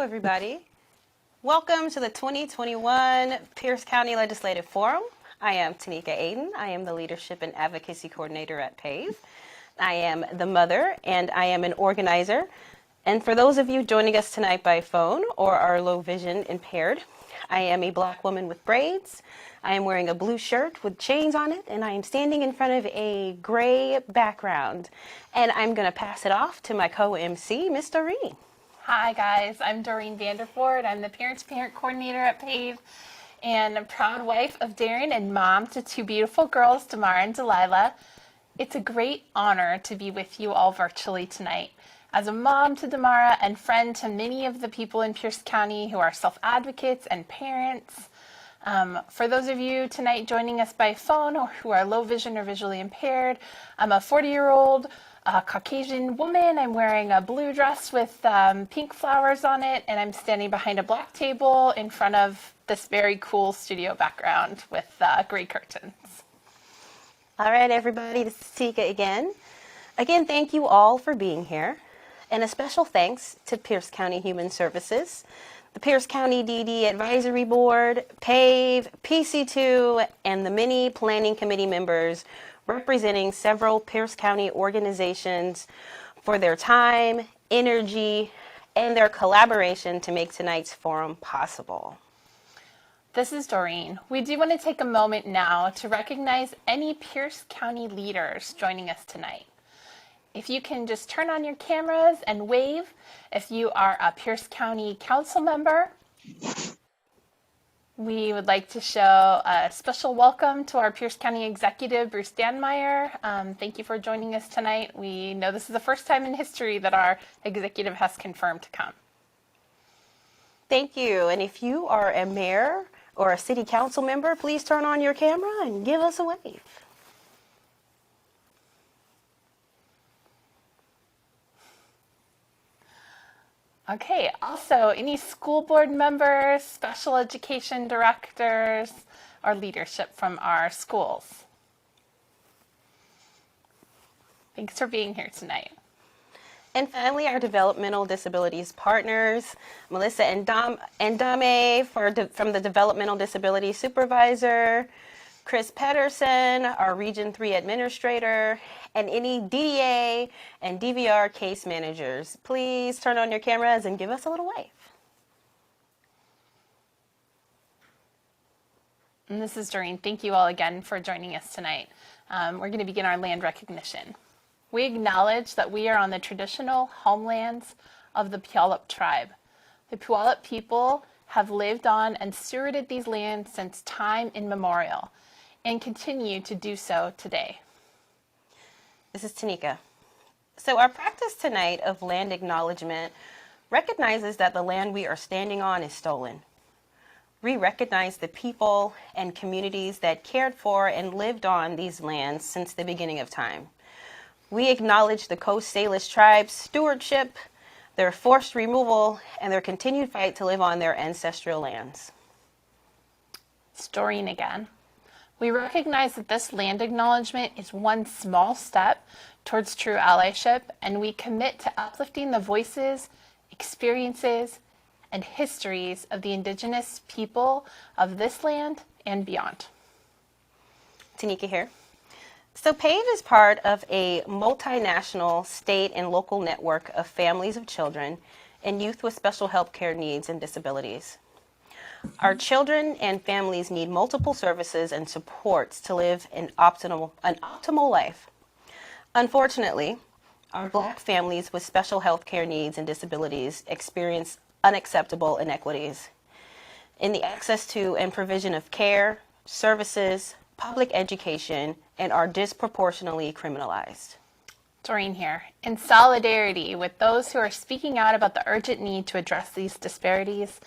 Hello, everybody. Welcome to the 2021 Pierce County Legislative Forum. I am Tanika Aiden. I am the Leadership and Advocacy Coordinator at Pave. I am the mother and I am an organizer. And for those of you joining us tonight by phone or are low vision impaired, I am a Black woman with braids. I am wearing a blue shirt with chains on it, and I am standing in front of a gray background. And I'm going to pass it off to my co-MC, Miss Doreen. Hi guys, I'm Doreen Vanderford. I'm the Parent Coordinator at Pave and a proud wife of Darren and mom to two beautiful girls, Damara and Delilah. It's a great honor to be with you all virtually tonight. As a mom to Damara and friend to many of the people in Pierce County who are self-advocates and parents. For those of you tonight joining us by phone or who are low vision or visually impaired, I'm a 40-year-old Caucasian woman. I'm wearing a blue dress with pink flowers on it, and I'm standing behind a black table in front of this very cool studio background with gray curtains. All right, everybody, this is Tanika again. Again, thank you all for being here. And a special thanks to Pierce County Human Services, the Pierce County DD Advisory Board, PAVE, PC2, and the many planning committee members representing several Pierce County organizations for their time, energy, and their collaboration to make tonight's forum possible. This is Doreen. We do want to take a moment now to recognize any Pierce County leaders joining us tonight. If you can just turn on your cameras and wave if you are a Pierce County Council member. We would like to show a special welcome to our Pierce County Executive, Bruce Danmeyer. Thank you for joining us tonight. We know this is the first time in history that our executive has confirmed to come. Thank you. And if you are a mayor or a city council member, please turn on your camera and give us a wave. Okay, also any school board members, special education directors, or leadership from our schools. Thanks for being here tonight. And finally, our developmental disabilities partners, Melissa and Dame from the Developmental Disability Supervisor, Chris Pedersen, our Region 3 Administrator, and any DDA and DVR case managers. Please turn on your cameras and give us a little wave. And this is Doreen. Thank you all again for joining us tonight. We're going to begin our land recognition. We acknowledge that we are on the traditional homelands of the Puyallup tribe. The Puyallup people have lived on and stewarded these lands since time immemorial and continue to do so today. This is Tanika. So our practice tonight of land acknowledgement recognizes that the land we are standing on is stolen. We recognize the people and communities that cared for and lived on these lands since the beginning of time. We acknowledge the Coast Salish tribe's stewardship, their forced removal, and their continued fight to live on their ancestral lands. It's Doreen again. We recognize that this land acknowledgement is one small step towards true allyship, and we commit to uplifting the voices, experiences, and histories of the Indigenous people of this land and beyond. Tanika here. So PAVE is part of a multinational state and local network of families of children and youth with special health care needs and disabilities. Our children and families need multiple services and supports to live an optimal life. Unfortunately, our Black families with special health care needs and disabilities experience unacceptable inequities in the access to and provision of care, services, public education, and are disproportionately criminalized. Doreen here. In solidarity with those who are speaking out about the urgent need to address these disparities,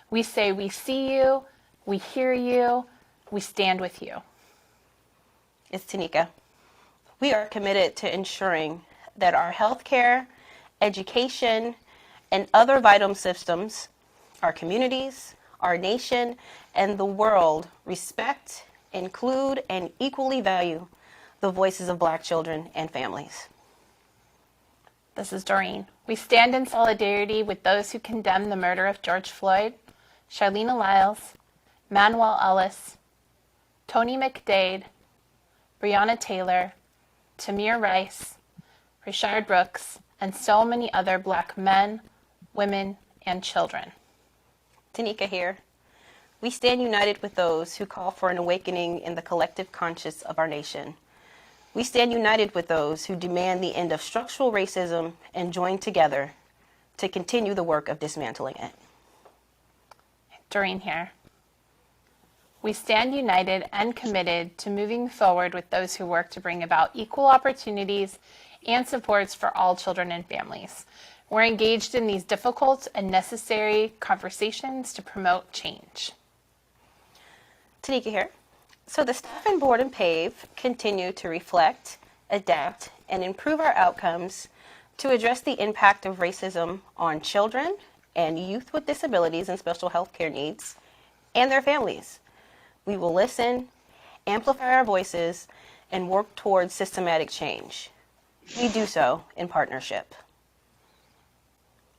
we say we see you, we hear you, we stand with you. It's Tanika. We are committed to ensuring that our healthcare, education, and other vital systems, our communities, our nation, and the world respect, include, and equally value the voices of Black children and families. This is Doreen. We stand in solidarity with those who condemn the murder of George Floyd, Charlene Lyles, Manuel Ellis, Tony McDade, Breonna Taylor, Tamir Rice, Rayshard Brooks, and so many other Black men, women, and children. Tanika here. We stand united with those who call for an awakening in the collective conscience of our nation. We stand united with those who demand the end of structural racism and join together to continue the work of dismantling it. Doreen here. We stand united and committed to moving forward with those who work to bring about equal opportunities and supports for all children and families. We're engaged in these difficult and necessary conversations to promote change. Tanika here. So the staff and board and Pave continue to reflect, adapt, and improve our outcomes to address the impact of racism on children and youth with disabilities and special health care needs and their families. We will listen, amplify our voices, and work towards systematic change. We do so in partnership.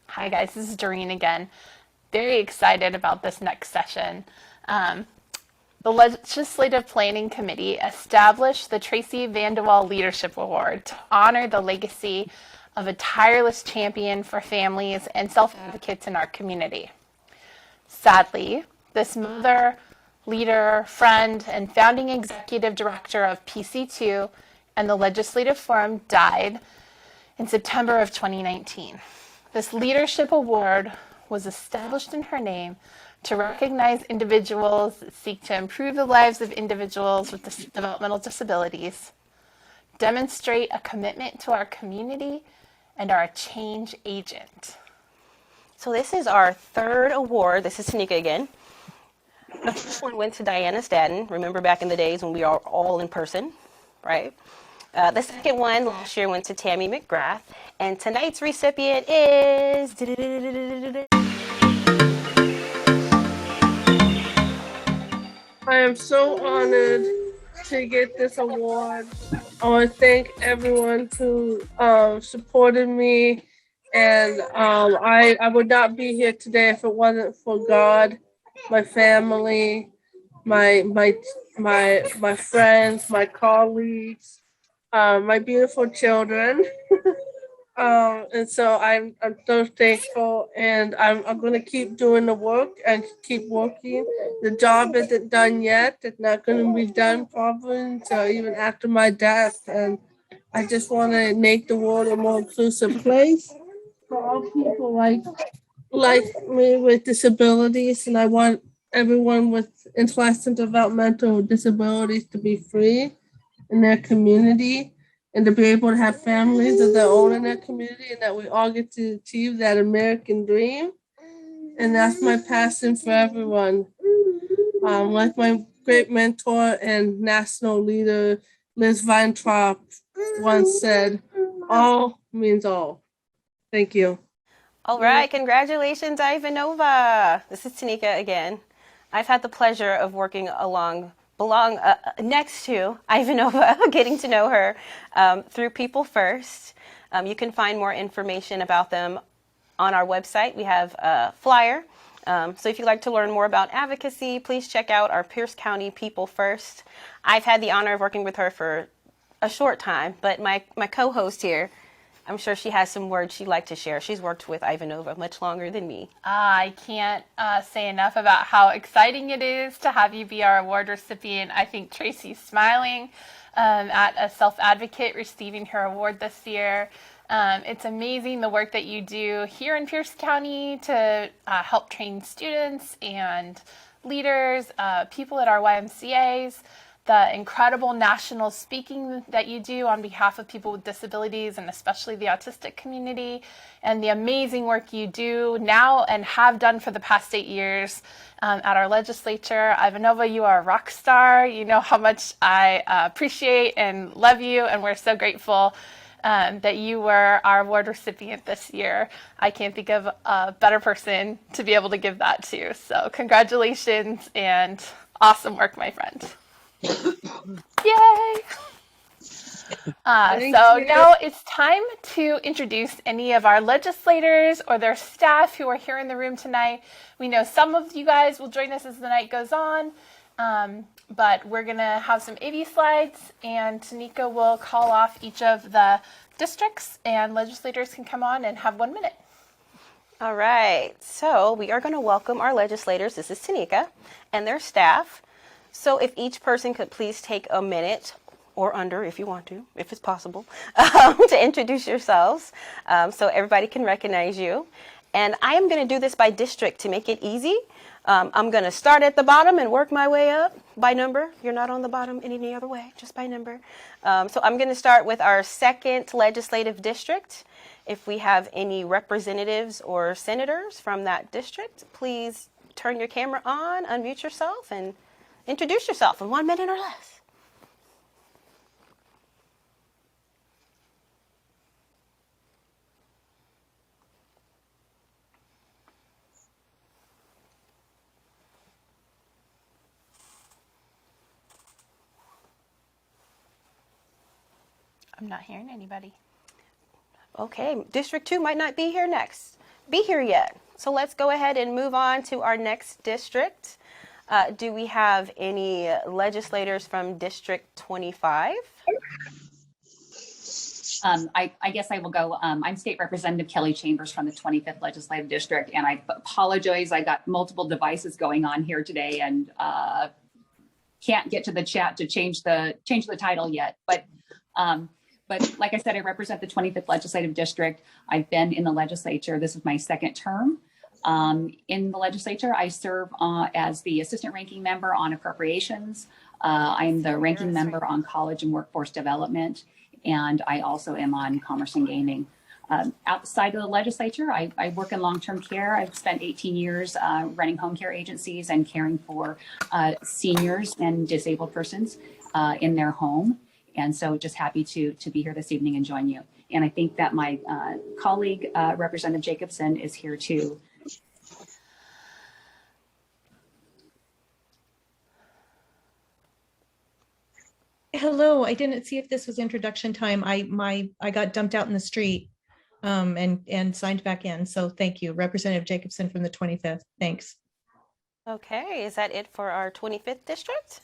Hi guys, this is Doreen again. Very excited about this next session. The Legislative Planning Committee established the Tracy Vanderwall Leadership Award to honor the legacy of a tireless champion for families and self-advocates in our community. Sadly, this mother, leader, friend, and founding executive director of PC2 and the Legislative Forum died in September of 2019. This leadership award was established in her name to recognize individuals that seek to improve the lives of individuals with developmental disabilities, demonstrate a commitment to our community, and are a change agent. So this is our third award. This is Tanika again. The first one went to Diana Stadden. Remember back in the days when we are all in person, right? The second one last year went to Tammy McGrath. And tonight's recipient is... I am so honored to get this award. I want to thank everyone who supported me, and I would not be here today if it wasn't for God, my family, my friends, my colleagues, my beautiful children. And so I'm so thankful, and I'm going to keep doing the work and keep working. The job isn't done yet. It's not going to be done probably until even after my death. And I just want to make the world a more inclusive place for all people like me with disabilities. And I want everyone with intellectual and developmental disabilities to be free in their community, and to be able to have families of their own in their community, and that we all get to achieve that American dream. And that's my passion for everyone. Like my great mentor and national leader, Liz Weintraub, once said, all means all. Thank you. All right, congratulations, Ivanova. This is Tanika again. I've had the pleasure of working next to Ivanova, getting to know her through People First. You can find more information about them on our website. We have a flyer. So if you'd like to learn more about advocacy, please check out our Pierce County People First. I've had the honor of working with her for a short time, but my co-host here, I'm sure she has some words she'd like to share. She's worked with Ivanova much longer than me. I can't say enough about how exciting it is to have you be our award recipient. I think Tracy's smiling at a self-advocate receiving her award this year. It's amazing the work that you do here in Pierce County to help train students and leaders, people at our YMCAs, the incredible national speaking that you do on behalf of people with disabilities and especially the autistic community, and the amazing work you do now and have done for the past 8 years at our legislature. Ivanova, you are a rock star. You know how much I appreciate and love you, and we're so grateful that you were our award recipient this year. I can't think of a better person to be able to give that to. So congratulations and awesome work, my friend. Yay! Thank So you. now it's time to introduce any of our legislators or their staff who are here in the room tonight. We know some of you guys will join us as the night goes on, but we're going to have some AV slides, and Tanika will call off each of the districts, and legislators can come on and have 1 minute. All right, so we are going to welcome our legislators. This is Tanika and their staff. So if each person could please take a minute or under, if you want to, if it's possible, to introduce yourselves so everybody can recognize you. And I am going to do this by district to make it easy. I'm going to start at the bottom and work my way up by number. You're not on the bottom in any other way, just by number. So I'm going to start with our 2nd legislative district. If we have any representatives or senators from that district, please turn your camera on, unmute yourself, and introduce yourself in 1 minute or less. I'm not hearing anybody. Okay, District 2 might not be here yet. So let's go ahead and move on to our next district. Do we have any legislators from District 25? I guess I will go. I'm State Representative Kelly Chambers from the 25th Legislative District, and I apologize. I got multiple devices going on here today, and can't get to the chat to change the title yet. But like I said, I represent the 25th Legislative District. I've been in the legislature. This is my 2nd term. In the legislature, I serve as the assistant ranking member on appropriations. I'm the ranking member on college and workforce development, and I also am on commerce and gaming. Outside of the legislature, I work in long-term care. I've spent 18 years running home care agencies and caring for seniors and disabled persons in their home. And so just happy to be here this evening and join you. And I think that my colleague, Representative Jacobson, is here too. Hello, I didn't see if this was introduction time. I got dumped out in the street and signed back in. So thank you, Representative Jacobson from the 25th. Thanks. Okay, is that it for our 25th district?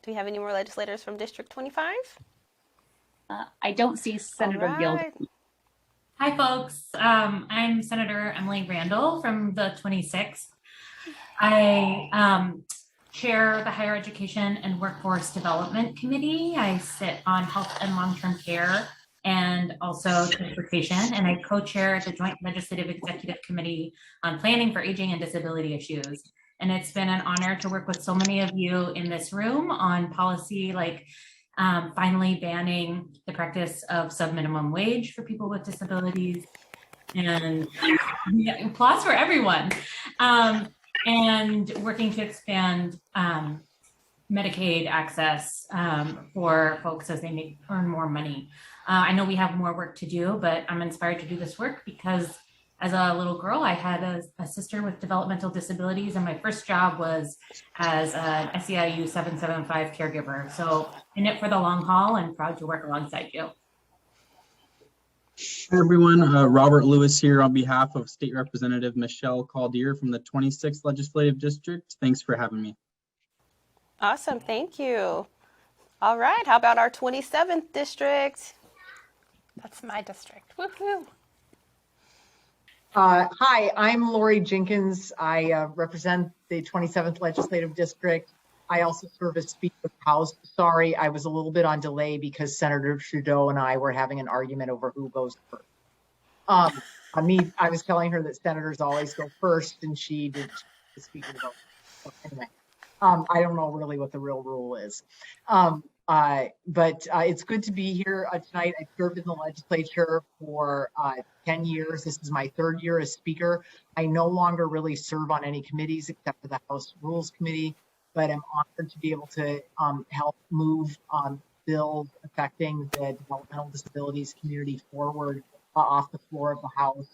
Do we have any more legislators from District 25? I don't see Senator Gill. Hi, folks. I'm Senator Emily Randall from the 26th. I chair the Higher Education and Workforce Development Committee. I sit on health and long-term care and also transportation, and I co-chair the Joint Legislative Executive Committee on Planning for Aging and Disability Issues. And it's been an honor to work with so many of you in this room on policy like finally banning the practice of sub-minimum wage for people with disabilities, and applause for everyone, and working to expand Medicaid access for folks as they earn more money. I know we have more work to do, but I'm inspired to do this work because as a little girl, I had a sister with developmental disabilities, and my first job was as an SEIU 775 caregiver. So in it for the long haul and proud to work alongside you. Hi everyone, Robert Lewis here on behalf of State Representative Michelle Calder from the 26th Legislative District. Thanks for having me. Awesome, thank you. All right, how about our 27th district? That's my district. Woohoo! Hi, I'm Lori Jenkins. I represent the 27th Legislative District. I also serve as Speaker of the House. Sorry, I was a little bit on delay because Senator Trudeau and I were having an argument over who goes first. I was telling her that senators always go first, and she did the Speaker of the House. So anyway, I don't know really what the real rule is. But it's good to be here tonight. I served in the legislature for 10 years. This is my 3rd year as Speaker. I no longer really serve on any committees except for the House Rules Committee, but I'm honored to be able to help move bills affecting the developmental disabilities community forward off the floor of the House.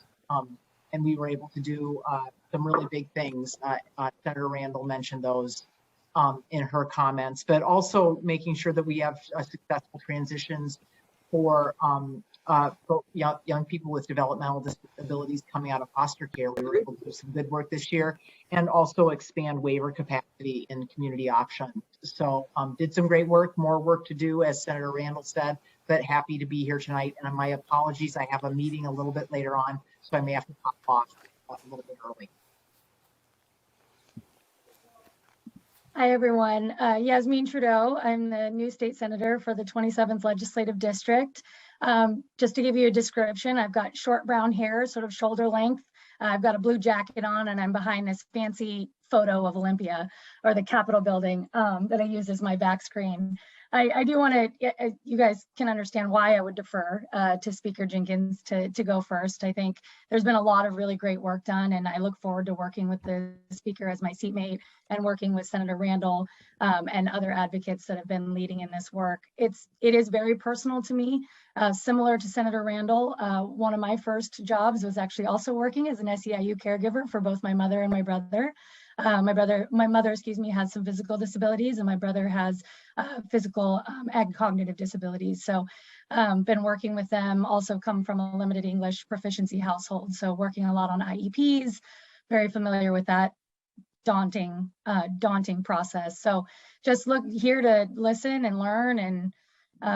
And we were able to do some really big things. Senator Randall mentioned those. in her comments, but also making sure that we have successful transitions for young people with developmental disabilities coming out of foster care. We were able to do some good work this year and also expand waiver capacity in community options. So did some great work, more work to do, as Senator Randall said, but happy to be here tonight. And my apologies, I have a meeting a little bit later on, so I may have to pop off a little bit early. Hi, everyone. Yasmin Trudeau. I'm the new state senator for the 27th Legislative District. Just to give you a description, I've got short brown hair, sort of shoulder length. I've got a blue jacket on, and I'm behind this fancy photo of Olympia, or the Capitol building, that I use as my back screen. I do want to, you guys can understand why I would defer to Speaker Jenkins to go first. I think there's been a lot of really great work done, and I look forward to working with the Speaker as my seatmate and working with Senator Randall and other advocates that have been leading in this work. It is very personal to me. Similar to Senator Randall, one of my first jobs was actually also working as an SEIU caregiver for both my mother and my brother. My mother, has some physical disabilities, and my brother has physical and cognitive disabilities. So been working with them, also come from a limited English proficiency household. So working a lot on IEPs, very familiar with that daunting process. So just here to listen and learn and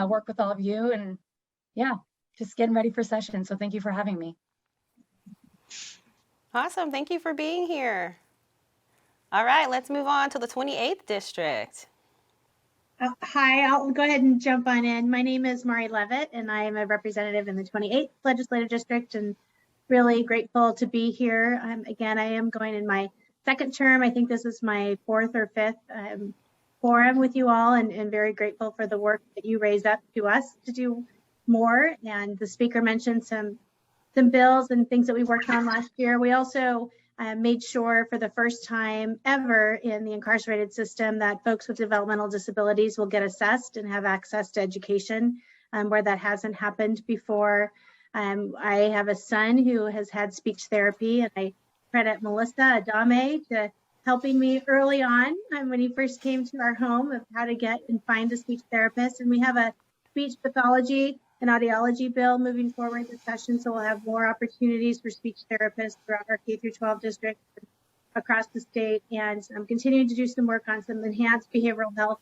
work with all of you, and yeah, just getting ready for session. So thank you for having me. Awesome. Thank you for being here. All right, let's move on to the 28th district. Hi, I'll go ahead and jump on in. My name is Mari Levitt, and I am a representative in the 28th Legislative District, and really grateful to be here. Again, I am going in my second term. I think this is my fourth or fifth forum with you all, and very grateful for the work that you raise up to us to do more. And the speaker mentioned some bills and things that we worked on last year. We also made sure for the first time ever in the incarcerated system that folks with developmental disabilities will get assessed and have access to education where that hasn't happened before. I have a son who has had speech therapy, and I credit Melissa Adame to helping me early on when he first came to our home of how to get and find a speech therapist. And we have a speech pathology and audiology bill moving forward this session, so we'll have more opportunities for speech therapists throughout our K through 12 districts across the state, and I'm continuing to do some work on some enhanced behavioral health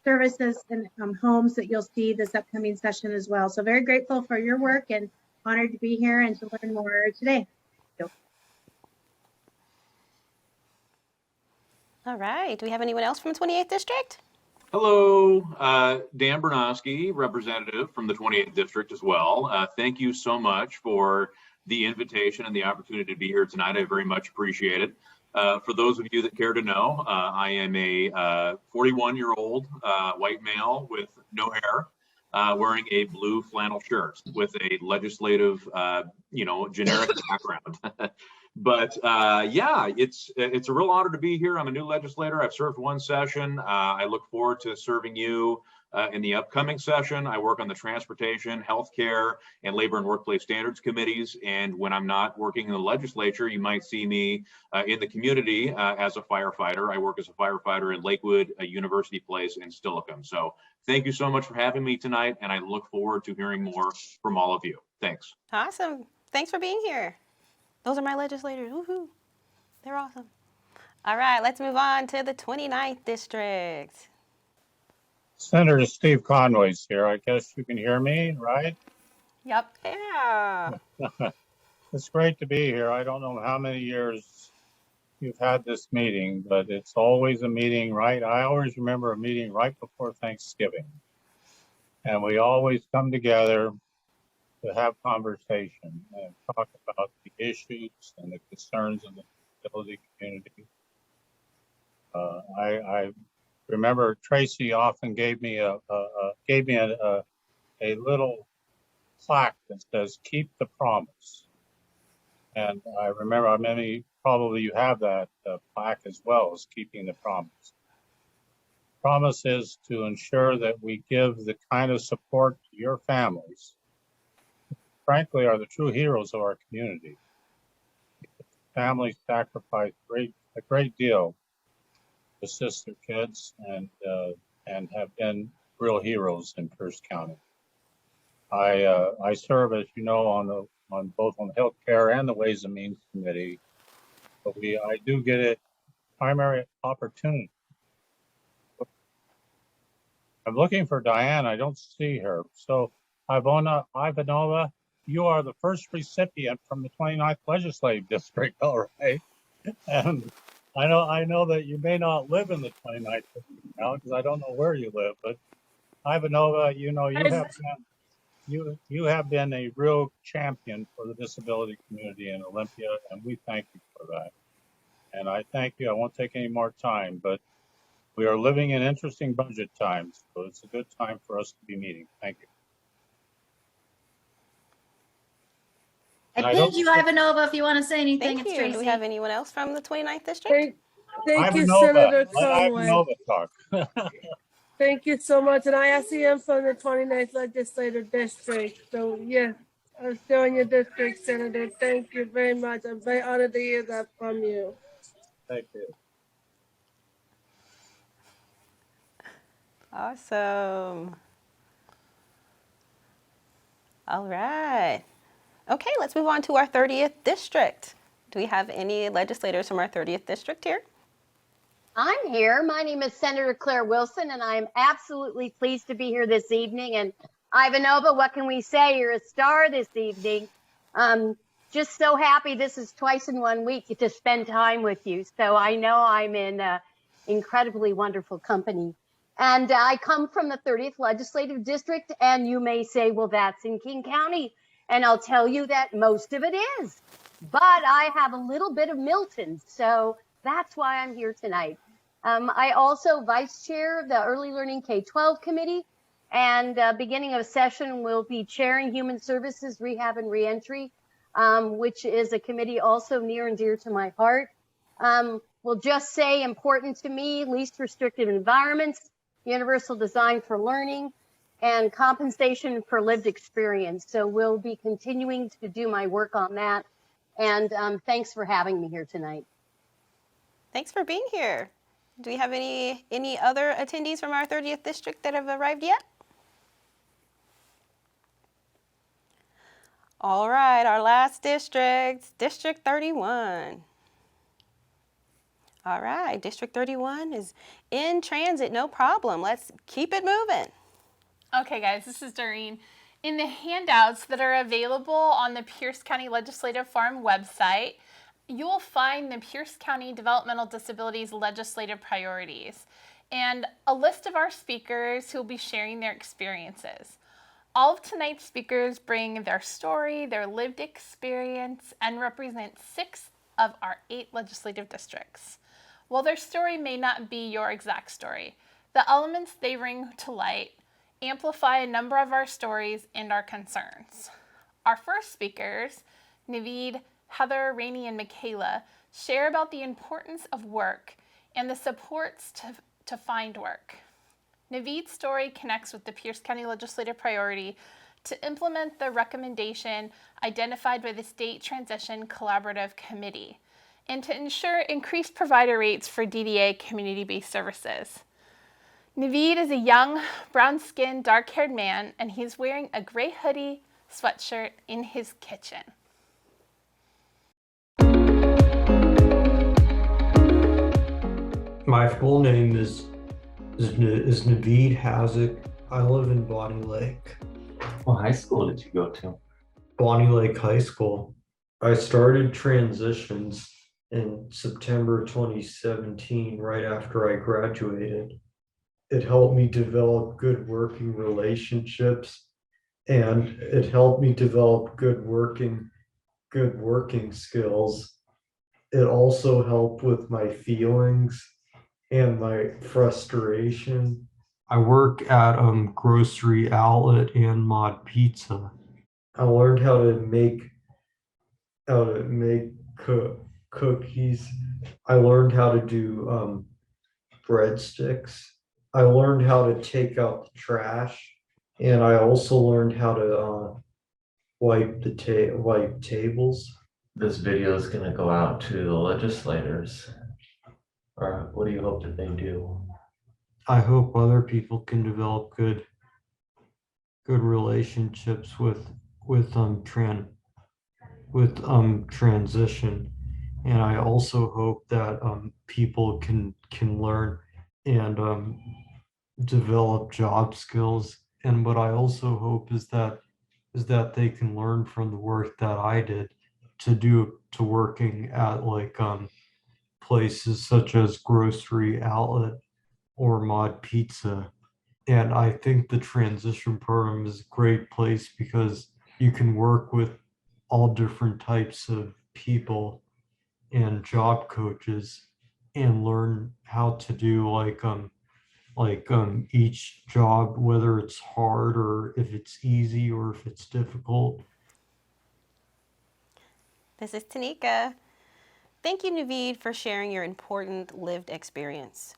services and homes that you'll see this upcoming session as well. So very grateful for your work and honored to be here and to learn more today. All right, do we have anyone else from the 28th district? Hello, Dan Bernowski, representative from the 28th district as well. Thank you so much for the invitation and the opportunity to be here tonight. I very much appreciate it. For those of you that care to know, I am a 41-year-old white male with no hair, wearing a blue flannel shirt with a legislative, generic background. But yeah, it's a real honor to be here. I'm a new legislator. I've served one session. I look forward to serving you in the upcoming session. I work on the transportation, healthcare, and labor and workplace standards committees. And when I'm not working in the legislature, you might see me in the community as a firefighter. I work as a firefighter in Lakewood, University Place, and Steilacoom. So thank you so much for having me tonight, and I look forward to hearing more from all of you. Thanks. Awesome. Thanks for being here. Those are my legislators. Woohoo. They're awesome. All right, let's move on to the 29th district. Senator Steve Conway's here. I guess you can hear me, right? Yep. Yeah. It's great to be here. I don't know how many years you've had this meeting, but it's always a meeting, right? I always remember a meeting right before Thanksgiving. And we always come together to have conversation and talk about the issues and the concerns of the disability community. I remember Tracy often gave me a little plaque that says "Keep the Promise," and I remember many probably you have that plaque as well as keeping the promise. Promise is to ensure that we give the kind of support to your families, frankly, are the true heroes of our community. Families sacrifice a great deal assist their kids and have been real heroes in Pierce County. I serve, as you know, on both on the healthcare and the Ways and Means Committee, but I do get a primary opportunity. I'm looking for Diane. I don't see her. So Ivanova, you are the first recipient from the 29th Legislative District, all right? And I know that you may not live in the 29th District now because I don't know where you live, but Ivanova, you know, you have been a real champion for the disability community in Olympia, and we thank you for that. And I thank you. I won't take any more time, but we are living in interesting budget times, so it's a good time for us to be meeting. Thank you. I think you, Ivanova, if you want to say anything, Thank it's you. Tracy. Do we have anyone else from the 29th District? Thank you, Ivanova, Senator let Conway. Ivanova talk. Thank you so much. And I actually am from the 29th Legislative District. So, yes, I'm still in your district, Senator. Thank you very much. I'm very honored to hear that from you. Thank you. Awesome. All right. Okay, let's move on to our 30th district. Do we have any legislators from our 30th district here? I'm here. My name is Senator Claire Wilson, and I'm absolutely pleased to be here this evening. And Ivanova, what can we say? You're a star this evening. Just so happy this is twice in 1 week to spend time with you. So I know I'm in incredibly wonderful company. And I come from the 30th Legislative District, and you may say, well, that's in King County. And I'll tell you that most of it is. But I have a little bit of Milton, so that's why I'm here tonight. I also vice chair the Early Learning K-12 Committee, and beginning of session will be chairing Human Services, Rehab, and Reentry, which is a committee also near and dear to my heart. We'll just say important to me, least restrictive environments, universal design for learning, and compensation for lived experience. So we'll be continuing to do my work on that. And thanks for having me here tonight. Thanks for being here. Do we have any other attendees from our 30th district that have arrived yet? All right, our last district, District 31. All right, District 31 is in transit, no problem. Let's keep it moving. Okay, guys, this is Doreen. In the handouts that are available on the Pierce County Legislative Forum website, you will find the Pierce County Developmental Disabilities Legislative Priorities and a list of our speakers who will be sharing their experiences. All of tonight's speakers bring their story, their lived experience, and represent 6 of our 8 legislative districts. While their story may not be your exact story, the elements they bring to light amplify a number of our stories and our concerns. Our first speakers, Naveed, Heather, Rainey, and Michaela, share about the importance of work and the supports to find work. Naveed's story connects with the Pierce County Legislative priority to implement the recommendation identified by the State Transition Collaborative Committee and to ensure increased provider rates for DDA community-based services. Naveed is a young, brown-skinned, dark-haired man, and he's wearing a gray hoodie sweatshirt in his kitchen. My full name is Naveed Haziq. I live in Bonnie Lake. What high school did you go to? Bonnie Lake High School. I started transitions in September 2017, right after I graduated. It helped me develop good working relationships, and it helped me develop good working skills. It also helped with my feelings and my frustration. I work at grocery outlet and Mod Pizza. I learned how to make cookies. I learned how to do breadsticks. I learned how to take out the trash, and I also learned how to wipe tables. This video is going to go out to the legislators. Or what do you hope that they do? I hope other people can develop good relationships with transition, and I also hope that people can learn and develop job skills. And what I also hope is that they can learn from the work that I did to working at like places such as Grocery Outlet or Mod Pizza. And I think the transition program is a great place because you can work with all different types of people and job coaches and learn how to do each job, whether it's hard or if it's easy or if it's difficult. This is Tanika. Thank you, Naveed, for sharing your important lived experience.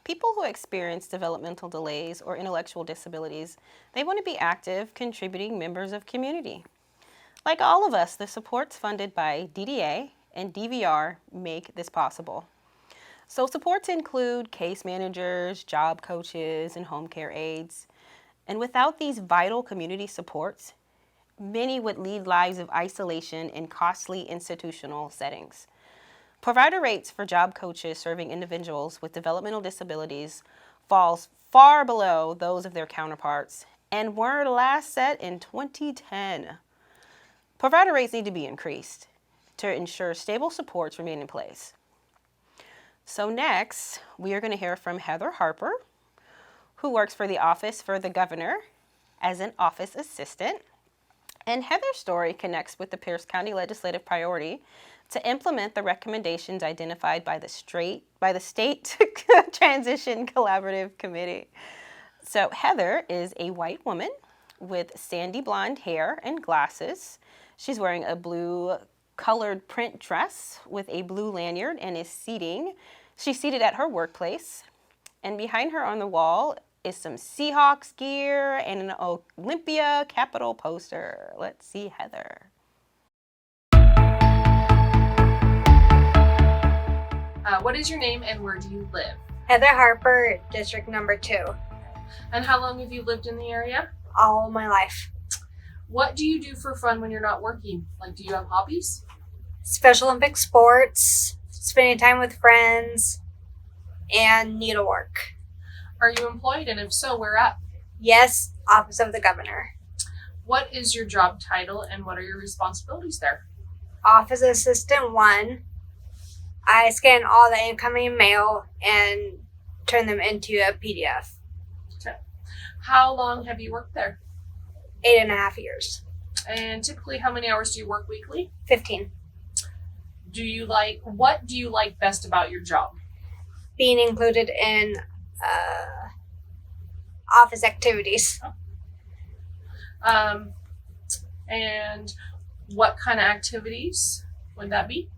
People who experience developmental delays or intellectual disabilities, they want to be active, contributing members of community. Like all of us, the supports funded by DDA and DVR make this possible. So supports include case managers, job coaches, and home care aides. And without these vital community supports, many would lead lives of isolation in costly institutional settings. Provider rates for job coaches serving individuals with developmental disabilities falls far below those of their counterparts and were last set in 2010. Provider rates need to be increased to ensure stable supports remain in place. So next, we are going to hear from Heather Harper, who works for the Office for the Governor as an office assistant. And Heather's story connects with the Pierce County legislative priority to implement the recommendations identified by the State Transition Collaborative Committee. So Heather is a white woman with sandy blonde hair and glasses. She's wearing a blue colored print dress with a blue lanyard and she's seated at her workplace. And behind her on the wall is some Seahawks gear and an Olympia Capitol poster. Let's see Heather. What is your name and where do you live? Heather Harper, District Number 2. And how long have you lived in the area? All my life. What do you do for fun when you're not working? Like, do you have hobbies? Special Olympic sports, spending time with friends, and needlework. Are you employed, and if so, where at? Yes, Office of the Governor. What is your job title and what are your responsibilities there? Office Assistant 1. I scan all the incoming mail and turn them into a PDF. Okay. How long have you worked there? 8.5 years. And typically, how many hours do you work weekly? 15. What do you like best about your job? Being included in office activities. And what kind of activities would that be?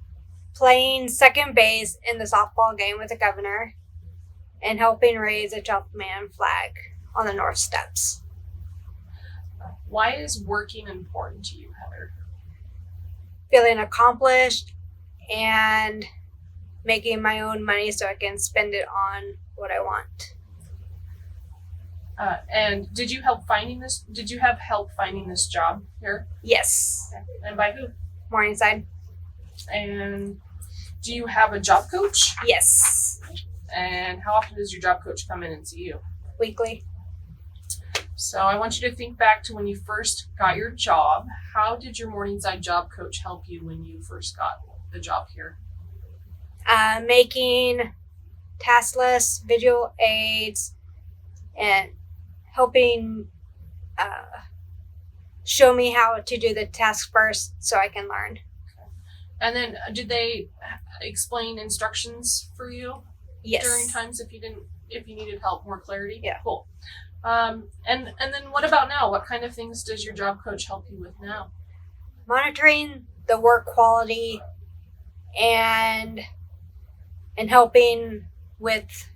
Playing second base in the softball game with the governor and helping raise a 12th man flag on the North Steps. Why is working important to you, Heather? Feeling accomplished and making my own money so I can spend it on what I want. And did you have help finding this job here? Yes. Okay. And by who? Morningside. And do you have a job coach? Yes. And how often does your job coach come in and see you? Weekly. So I want you to think back to when you first got your job. How did your Morningside job coach help you when you first got the job here? Making task lists, visual aids, and helping show me how to do the task first so I can learn. And then did they explain instructions for you? Yes. During times if you needed help, more clarity? Yeah. Cool. And then what about now? What kind of things does your job coach help you with now? Monitoring the work quality and helping with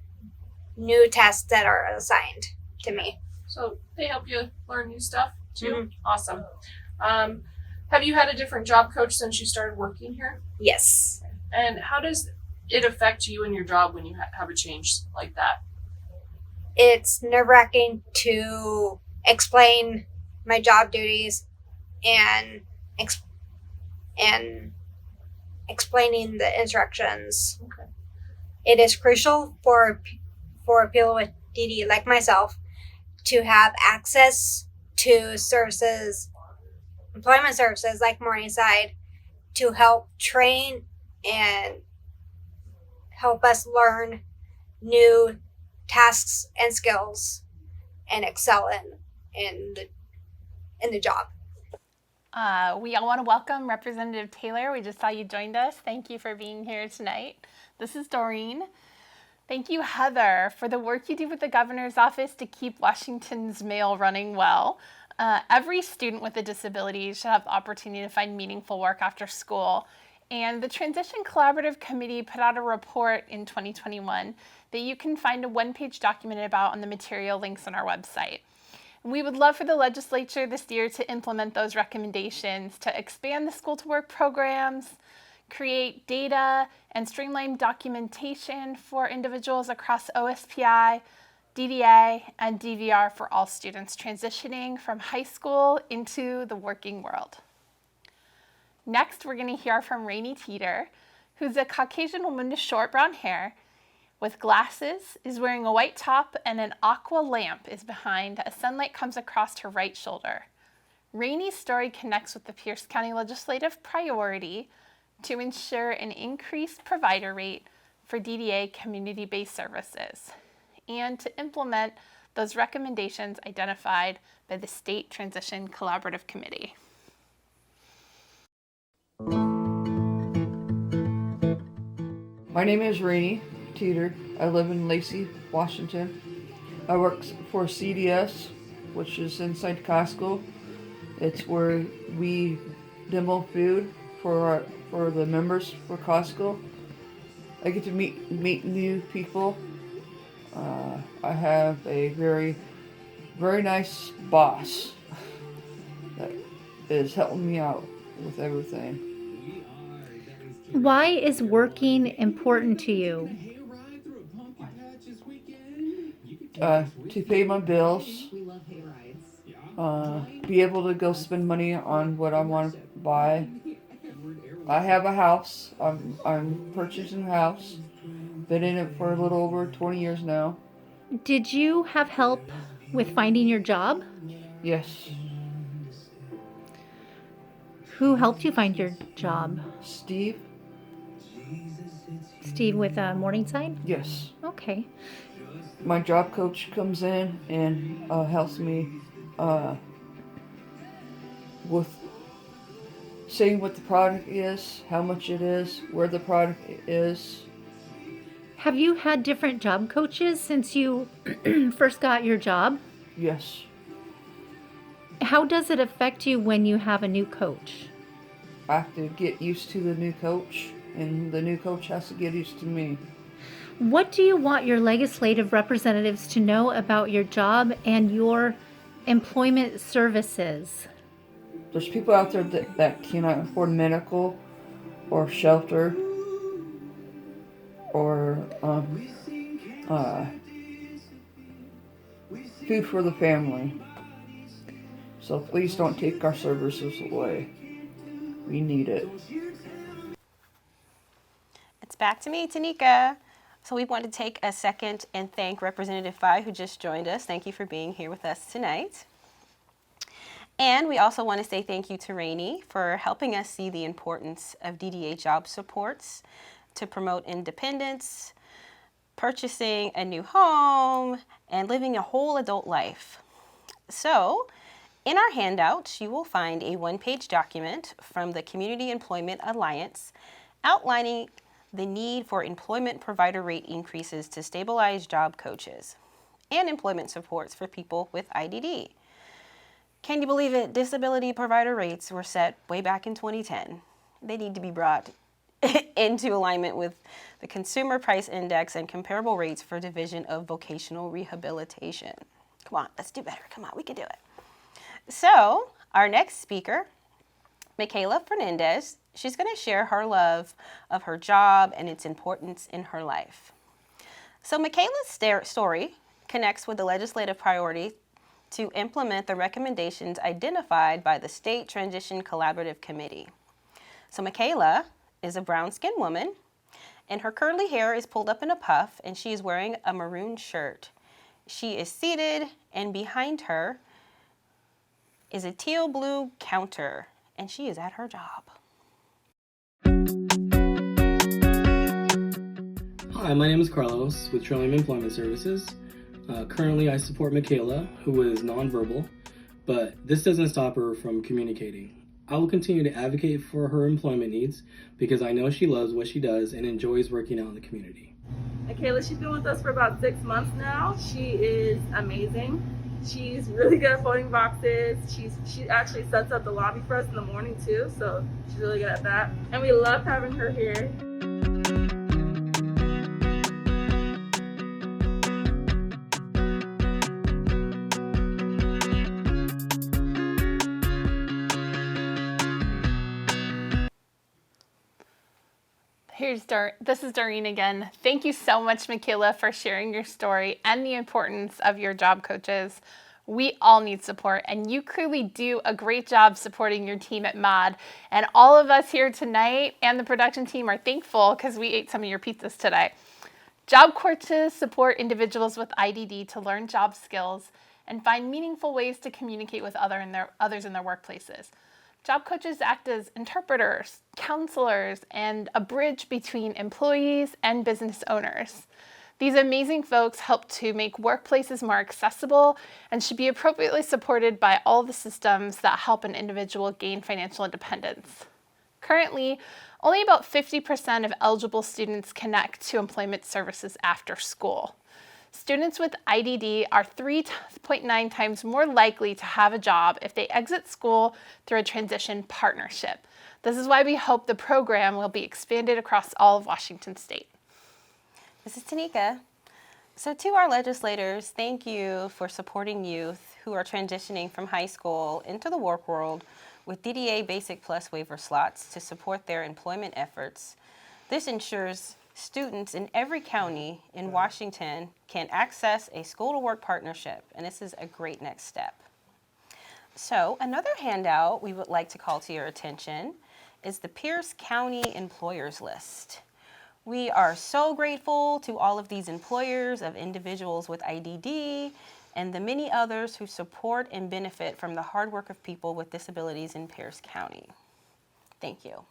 new tasks that are assigned to me. So they help you learn new stuff too? Mm-hmm. Awesome. Have you had a different job coach since you started working here? Yes. And how does it affect you and your job when you have a change like that? It's nerve-wracking to explain my job duties and and explaining the instructions. Okay. It is crucial for people with DD like myself to have access to services, employment services like Morningside, to help train and help us learn new tasks and skills and excel in the job. We all want to welcome Representative Taylor. We just saw you joined us. Thank you for being here tonight. This is Doreen. Thank you, Heather, for the work you do with the governor's office to keep Washington's mail running well. Every student with a disability should have the opportunity to find meaningful work after school. And the Transition Collaborative Committee put out a report in 2021 that you can find a one-page document about on the material links on our website. We would love for the legislature this year to implement those recommendations to expand the school to work programs, create data and streamline documentation for individuals across OSPI, DDA, and DVR for all students transitioning from high school into the working world. Next, we're going to hear from Rainey Trope, who's a Caucasian woman with short brown hair, with glasses, is wearing a white top, and an aqua lamp is behind as sunlight comes across her right shoulder. Rainey's story connects with the Pierce County legislative priority to ensure an increased provider rate for DDA community-based services and to implement those recommendations identified by the State Transition Collaborative Committee. My name is Rainey Trope. I live in Lacey, Washington. I work for CDS, which is inside Costco. It's where we demo food for the members for Costco. I get to meet new people. I have a very nice boss that is helping me out with everything. Why is working important to you? To pay my bills, be able to go spend money on what I want to buy. I have a house. I'm purchasing a house. Been in it for a little over 20 years now. Did you have help with finding your job? Yes. Who helped you find your job? Steve. Steve with Morningside? Yes. Okay. My job coach comes in and helps me with saying what the product is, how much it is, where the product is. Have you had different job coaches since you first got your job? Yes. How does it affect you when you have a new coach? I have to get used to the new coach, and the new coach has to get used to me. What do you want your legislative representatives to know about your job and your employment services? There's people out there that cannot afford medical or shelter or food for the family. So please don't take our services away. We need it. It's back to me, Tanika. So we want to take a second and thank Representative Pave, who just joined us. Thank you for being here with us tonight. And we also want to say thank you to Rainey for helping us see the importance of DDA job supports to promote independence, purchasing a new home, and living a whole adult life. So, in our handouts, you will find a one-page document from the Community Employment Alliance outlining the need for employment provider rate increases to stabilize job coaches and employment supports for people with IDD. Can you believe it? Disability provider rates were set way back in 2010. They need to be brought into alignment with the Consumer Price Index and comparable rates for Division of Vocational Rehabilitation. Come on, let's do better. Come on, we can do it. So, our next speaker Michaela Fernandez. She's going to share her love of her job and its importance in her life. So Michaela's story connects with the legislative priority to implement the recommendations identified by the State Transition Collaborative Committee. So Michaela is a brown-skinned woman, and her curly hair is pulled up in a puff, and she is wearing a maroon shirt. She is seated, and behind her is a teal blue counter, and she is at her job. Hi, my name is Carlos with Trillium Employment Services. Currently, I support Michaela, who is nonverbal, but this doesn't stop her from communicating. I will continue to advocate for her employment needs because I know she loves what she does and enjoys working out in the community. Michaela, she's been with us for about 6 months now. She is amazing. She's really good at folding boxes. She actually sets up the lobby for us in the morning too, so she's really good at that. And we love having her here. This is Doreen again. Thank you so much, Michaela, for sharing your story and the importance of your job coaches. We all need support, and you clearly do a great job supporting your team at MOD. And all of us here tonight and the production team are thankful because we ate some of your pizzas today. Job coaches support individuals with IDD to learn job skills and find meaningful ways to communicate with others in their workplaces. Job coaches act as interpreters, counselors, and a bridge between employees and business owners. These amazing folks help to make workplaces more accessible and should be appropriately supported by all the systems that help an individual gain financial independence. Currently, only about 50% of eligible students connect to employment services after school. Students with IDD are 3.9 times more likely to have a job if they exit school through a transition partnership. This is why we hope the program will be expanded across all of Washington State. This is Tanika. So to our legislators, thank you for supporting youth who are transitioning from high school into the work world with DDA Basic Plus waiver slots to support their employment efforts. This ensures students in every county in Washington can access a school-to-work partnership, and this is a great next step. So another handout we would like to call to your attention is the Pierce County Employers List. We are so grateful to all of these employers of individuals with IDD and the many others who support and benefit from the hard work of people with disabilities in Pierce County. Thank you.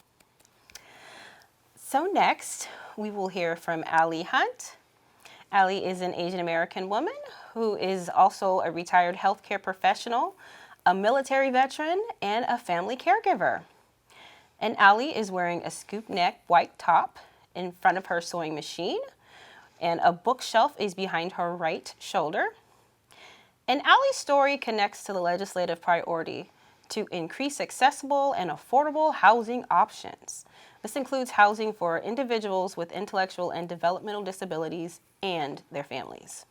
So next, we will hear from Allie Hunt. Allie is an Asian American woman who is also a retired healthcare professional, a military veteran, and a family caregiver. And Allie is wearing a scoop neck white top in front of her sewing machine, and a bookshelf is behind her right shoulder. And Allie's story connects to the legislative priority to increase accessible and affordable housing options. This includes housing for individuals with intellectual and developmental disabilities and their families.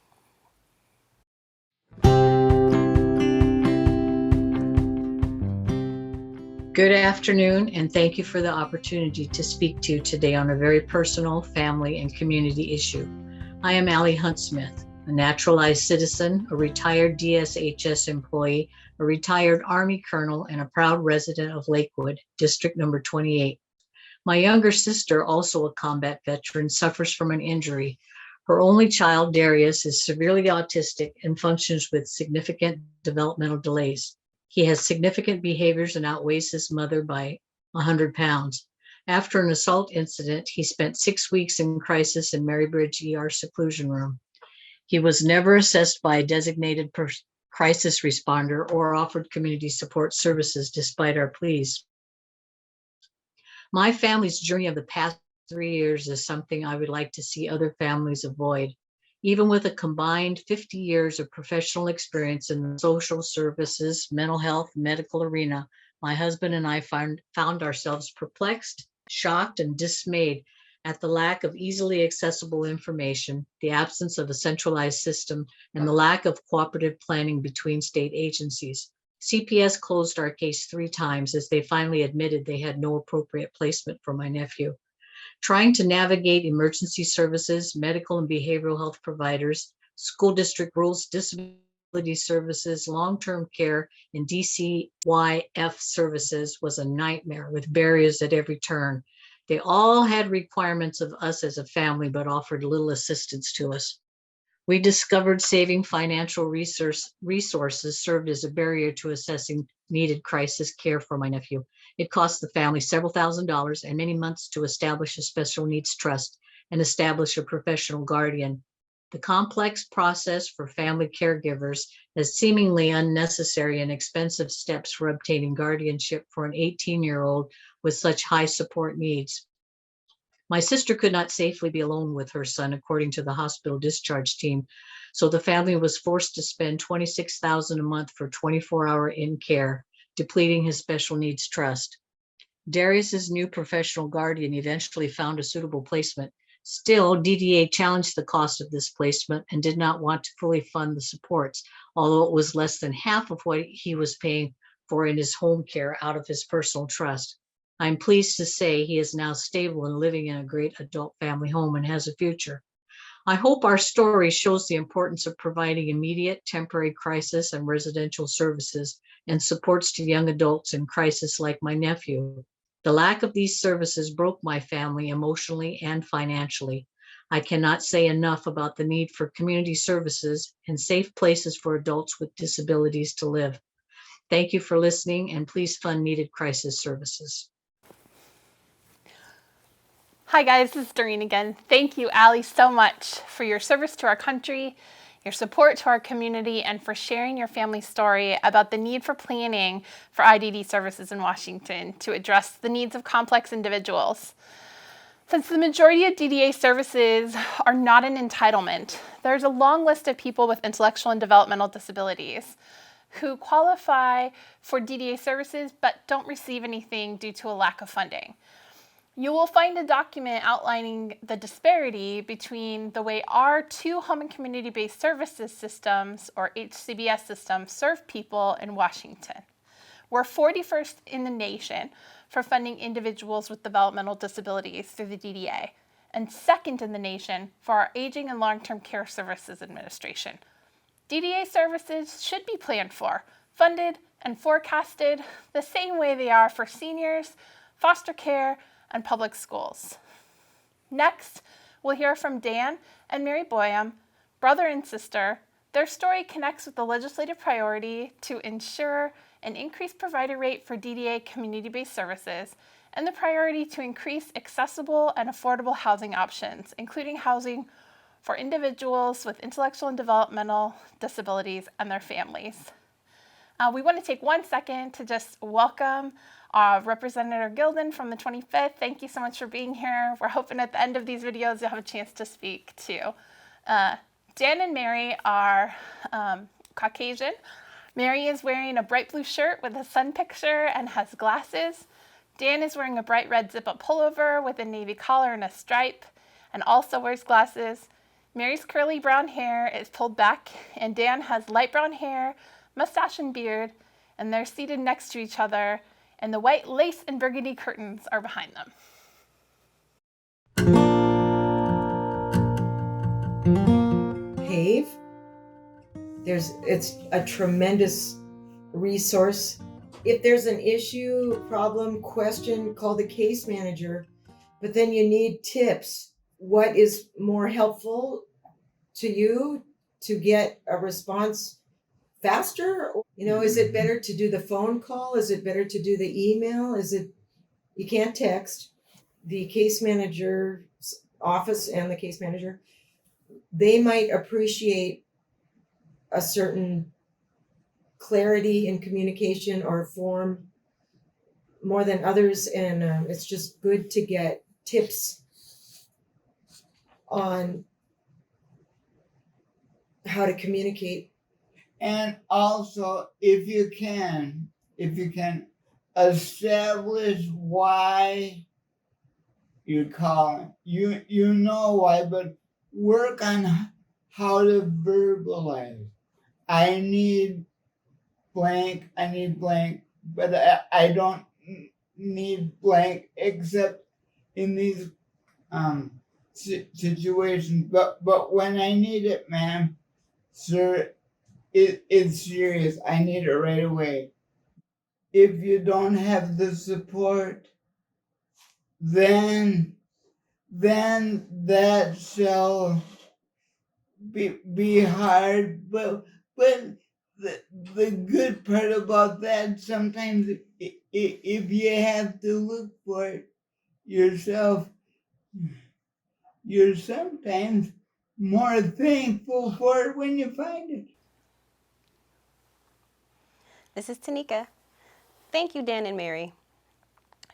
Good afternoon, and thank you for the opportunity to speak to you today on a very personal family and community issue. I am Allie Hunt-Smith, a naturalized citizen, a retired DSHS employee, a retired Army colonel, and a proud resident of Lakewood, District Number 28. My younger sister, also a combat veteran, suffers from an injury. Her only child, Darius, is severely autistic and functions with significant developmental delays. He has significant behaviors and outweighs his mother by 100 pounds. After an assault incident, he spent 6 weeks in crisis in Marybridge ER seclusion room. He was never assessed by a designated crisis responder or offered community support services despite our pleas. My family's journey of the past 3 years is something I would like to see other families avoid. Even with a combined 50 years of professional experience in the social services, mental health, medical arena, my husband and I found ourselves perplexed, shocked, and dismayed at the lack of easily accessible information, the absence of a centralized system, and the lack of cooperative planning between state agencies. CPS closed our case 3 times as they finally admitted they had no appropriate placement for my nephew. Trying to navigate emergency services, medical and behavioral health providers, school district rules, disability services, long-term care, and DCYF services was a nightmare with barriers at every turn. They all had requirements of us as a family, but offered little assistance to us. We discovered saving financial resources served as a barrier to assessing needed crisis care for my nephew. It cost the family several $1,000s and many months to establish a special needs trust and establish a professional guardian. The complex process for family caregivers has seemingly unnecessary and expensive steps for obtaining guardianship for an 18-year-old with such high support needs. My sister could not safely be alone with her son, according to the hospital discharge team, so the family was forced to spend $26,000 a month for 24-hour in care, depleting his special needs trust. Darius's new professional guardian eventually found a suitable placement. Still, DDA challenged the cost of this placement and did not want to fully fund the supports, although it was less than half of what he was paying for in his home care out of his personal trust. I'm pleased to say he is now stable and living in a great adult family home and has a future. I hope our story shows the importance of providing immediate, temporary crisis and residential services and supports to young adults in crisis like my nephew. The lack of these services broke my family emotionally and financially. I cannot say enough about the need for community services and safe places for adults with disabilities to live. Thank you for listening, and please fund needed crisis services. Hi guys, this is Doreen again. Thank you, Allie, so much for your service to our country, your support to our community, and for sharing your family story about the need for planning for IDD services in Washington to address the needs of complex individuals. Since the majority of DDA services are not an entitlement, there's a long list of people with intellectual and developmental disabilities who qualify for DDA services but don't receive anything due to a lack of funding. You will find a document outlining the disparity between the way our 2 home and community-based services systems, or HCBS systems, serve people in Washington. We're 41st in the nation for funding individuals with developmental disabilities through the DDA, and 2nd in the nation for our Aging and Long-Term Care Services Administration. DDA services should be planned for, funded, and forecasted the same way they are for seniors, foster care, and public schools. Next, we'll hear from Dan and Mary Boyum, brother and sister. Their story connects with the legislative priority to ensure an increased provider rate for DDA community-based services and the priority to increase accessible and affordable housing options, including housing for individuals with intellectual and developmental disabilities and their families. We want to take 1 second to just welcome Representative Gilden from the 25th. Thank you so much for being here. We're hoping at the end of these videos you'll have a chance to speak too. Dan and Mary are Caucasian. Mary is wearing a bright blue shirt with a sun picture and has glasses. Dan is wearing a bright red zip-up pullover with a navy collar and a stripe and also wears glasses. Mary's curly brown hair is pulled back and Dan has light brown hair, mustache and beard, and they're seated next to each other, and the white lace and burgundy curtains are behind them. Pave. It's a tremendous resource. If there's an issue, problem, question, call the case manager, but then you need tips. What is more helpful to you to get a response faster? Is it better to do the phone call? Is it better to do the email? You can't text. The case manager's office and the case manager, they might appreciate a certain clarity in communication or form more than others. And it's just good to get tips on how to communicate. And also, if you can establish why you're calling. You know why, but work on how to verbalize. I need blank, I need blank, but I don't need blank except in these situations. But when I need it, ma'am, sir, it's serious. I need it right away. If you don't have the support, then that shall be hard. But the good part about that, sometimes if you have to look for it yourself, you're sometimes more thankful for it when you find it. This is Tanika. Thank you, Dan and Mary.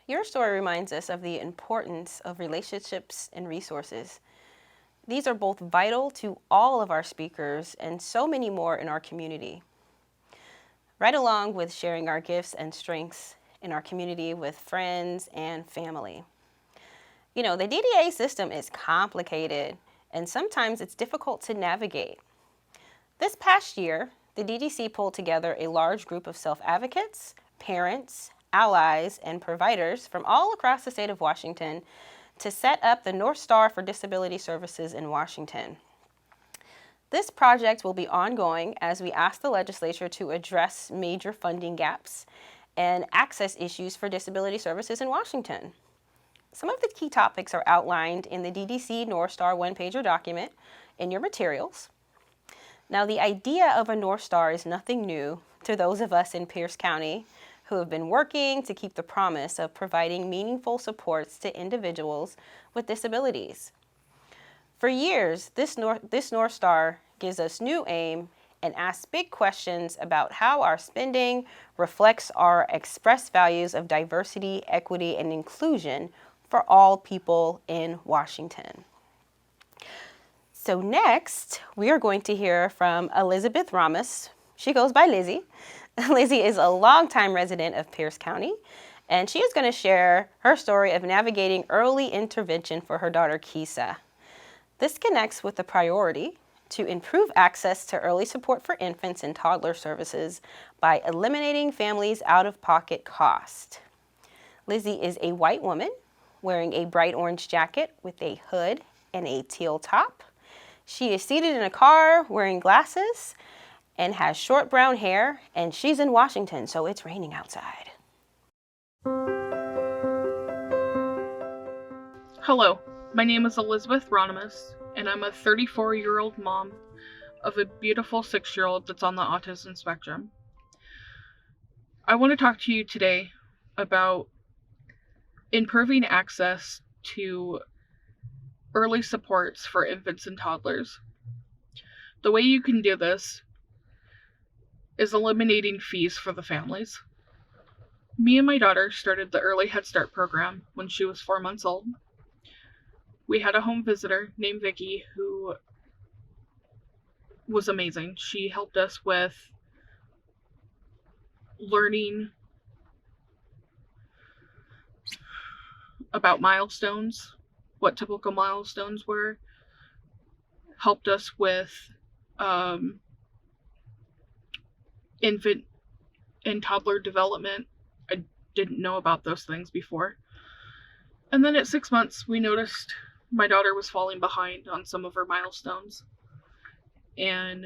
Your story reminds us of the importance of relationships and resources. These are both vital to all of our speakers and so many more in our community. Right along with sharing our gifts and strengths in our community with friends and family. You know, the DDA system is complicated and sometimes it's difficult to navigate. This past year, the DDC pulled together a large group of self-advocates, parents, allies, and providers from all across the state of Washington to set up the North Star for Disability Services in Washington. This project will be ongoing as we ask the legislature to address major funding gaps and access issues for disability services in Washington. Some of the key topics are outlined in the DDC North Star one-pager document in your materials. Now, the idea of a North Star is nothing new to those of us in Pierce County who have been working to keep the promise of providing meaningful supports to individuals with disabilities. For years, this North Star gives us new aim and asks big questions about how our spending reflects our expressed values of diversity, equity, and inclusion for all people in Washington. So next, we are going to hear from Elizabeth Ramos. She goes by Lizzie. Lizzie is a longtime resident of Pierce County, and she is going to share her story of navigating early intervention for her daughter, Kisa. This connects with the priority to improve access to early support for infants and toddler services by eliminating families' out-of-pocket cost. Lizzie is a white woman wearing a bright orange jacket with a hood and a teal top. She is seated in a car wearing glasses and has short brown hair, and she's in Washington, so it's raining outside. Hello, my name is Elizabeth Ronimus, and I'm a 34-year-old mom of a beautiful 6-year-old that's on the autism spectrum. I want to talk to you today about improving access to early supports for infants and toddlers. The way you can do this is eliminating fees for the families. Me and my daughter started the Early Head Start program when she was 4 months old. We had a home visitor named Vicky who was amazing. She helped us with learning about milestones, what typical milestones were, helped us with infant and toddler development. I didn't know about those things before. And then at 6 months, we noticed my daughter was falling behind on some of her milestones. And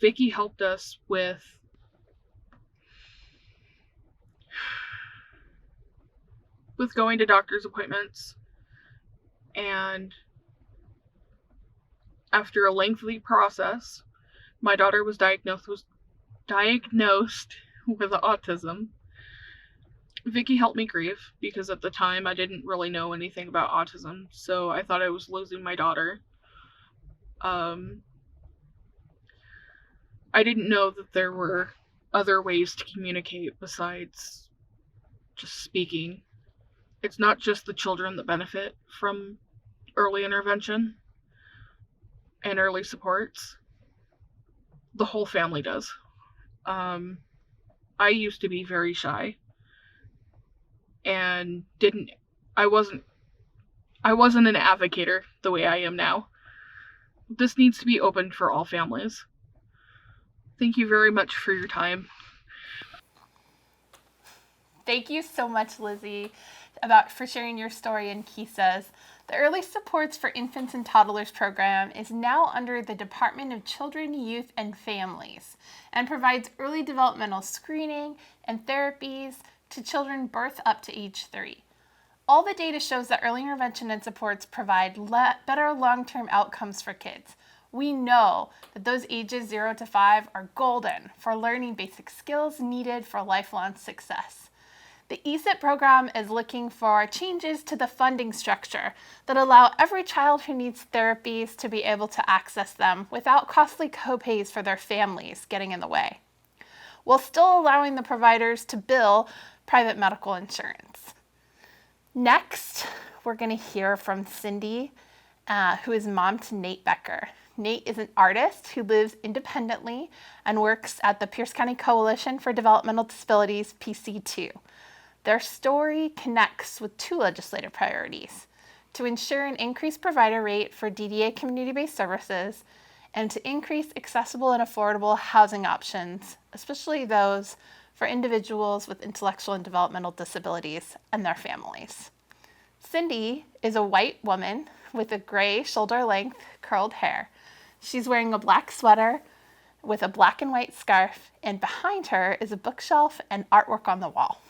Vicky helped us with going to doctor's appointments. And after a lengthy process, my daughter was diagnosed with autism. Vicky helped me grieve because at the time I didn't really know anything about autism, so I thought I was losing my daughter. I didn't know that there were other ways to communicate besides just speaking. It's not just the children that benefit from early intervention and early supports. The whole family does. I used to be very shy and I wasn't an advocator the way I am now. This needs to be open for all families. Thank you very much for your time. Thank you so much, Lizzie, for sharing your story. And Key says, the Early Supports for Infants and Toddlers program is now under the Department of Children, Youth, and Families and provides early developmental screening and therapies to children birth up to age 3. All the data shows that early intervention and supports provide better long-term outcomes for kids. We know that those ages 0 to 5 are golden for learning basic skills needed for lifelong success. The ESIP program is looking for changes to the funding structure that allow every child who needs therapies to be able to access them without costly copays for their families getting in the way, while still allowing the providers to bill private medical insurance. Next, we're going to hear from Cindy, who is mom to Nate Becker. Nate is an artist who lives independently and works at the Pierce County Coalition for Developmental Disabilities, PC2. Their story connects with 2 legislative priorities: to ensure an increased provider rate for DDA community-based services and to increase accessible and affordable housing options, especially those for individuals with intellectual and developmental disabilities and their families. Cindy is a white woman with a gray shoulder-length curled hair. She's wearing a black sweater with a black and white scarf, and behind her is a bookshelf and artwork on the wall.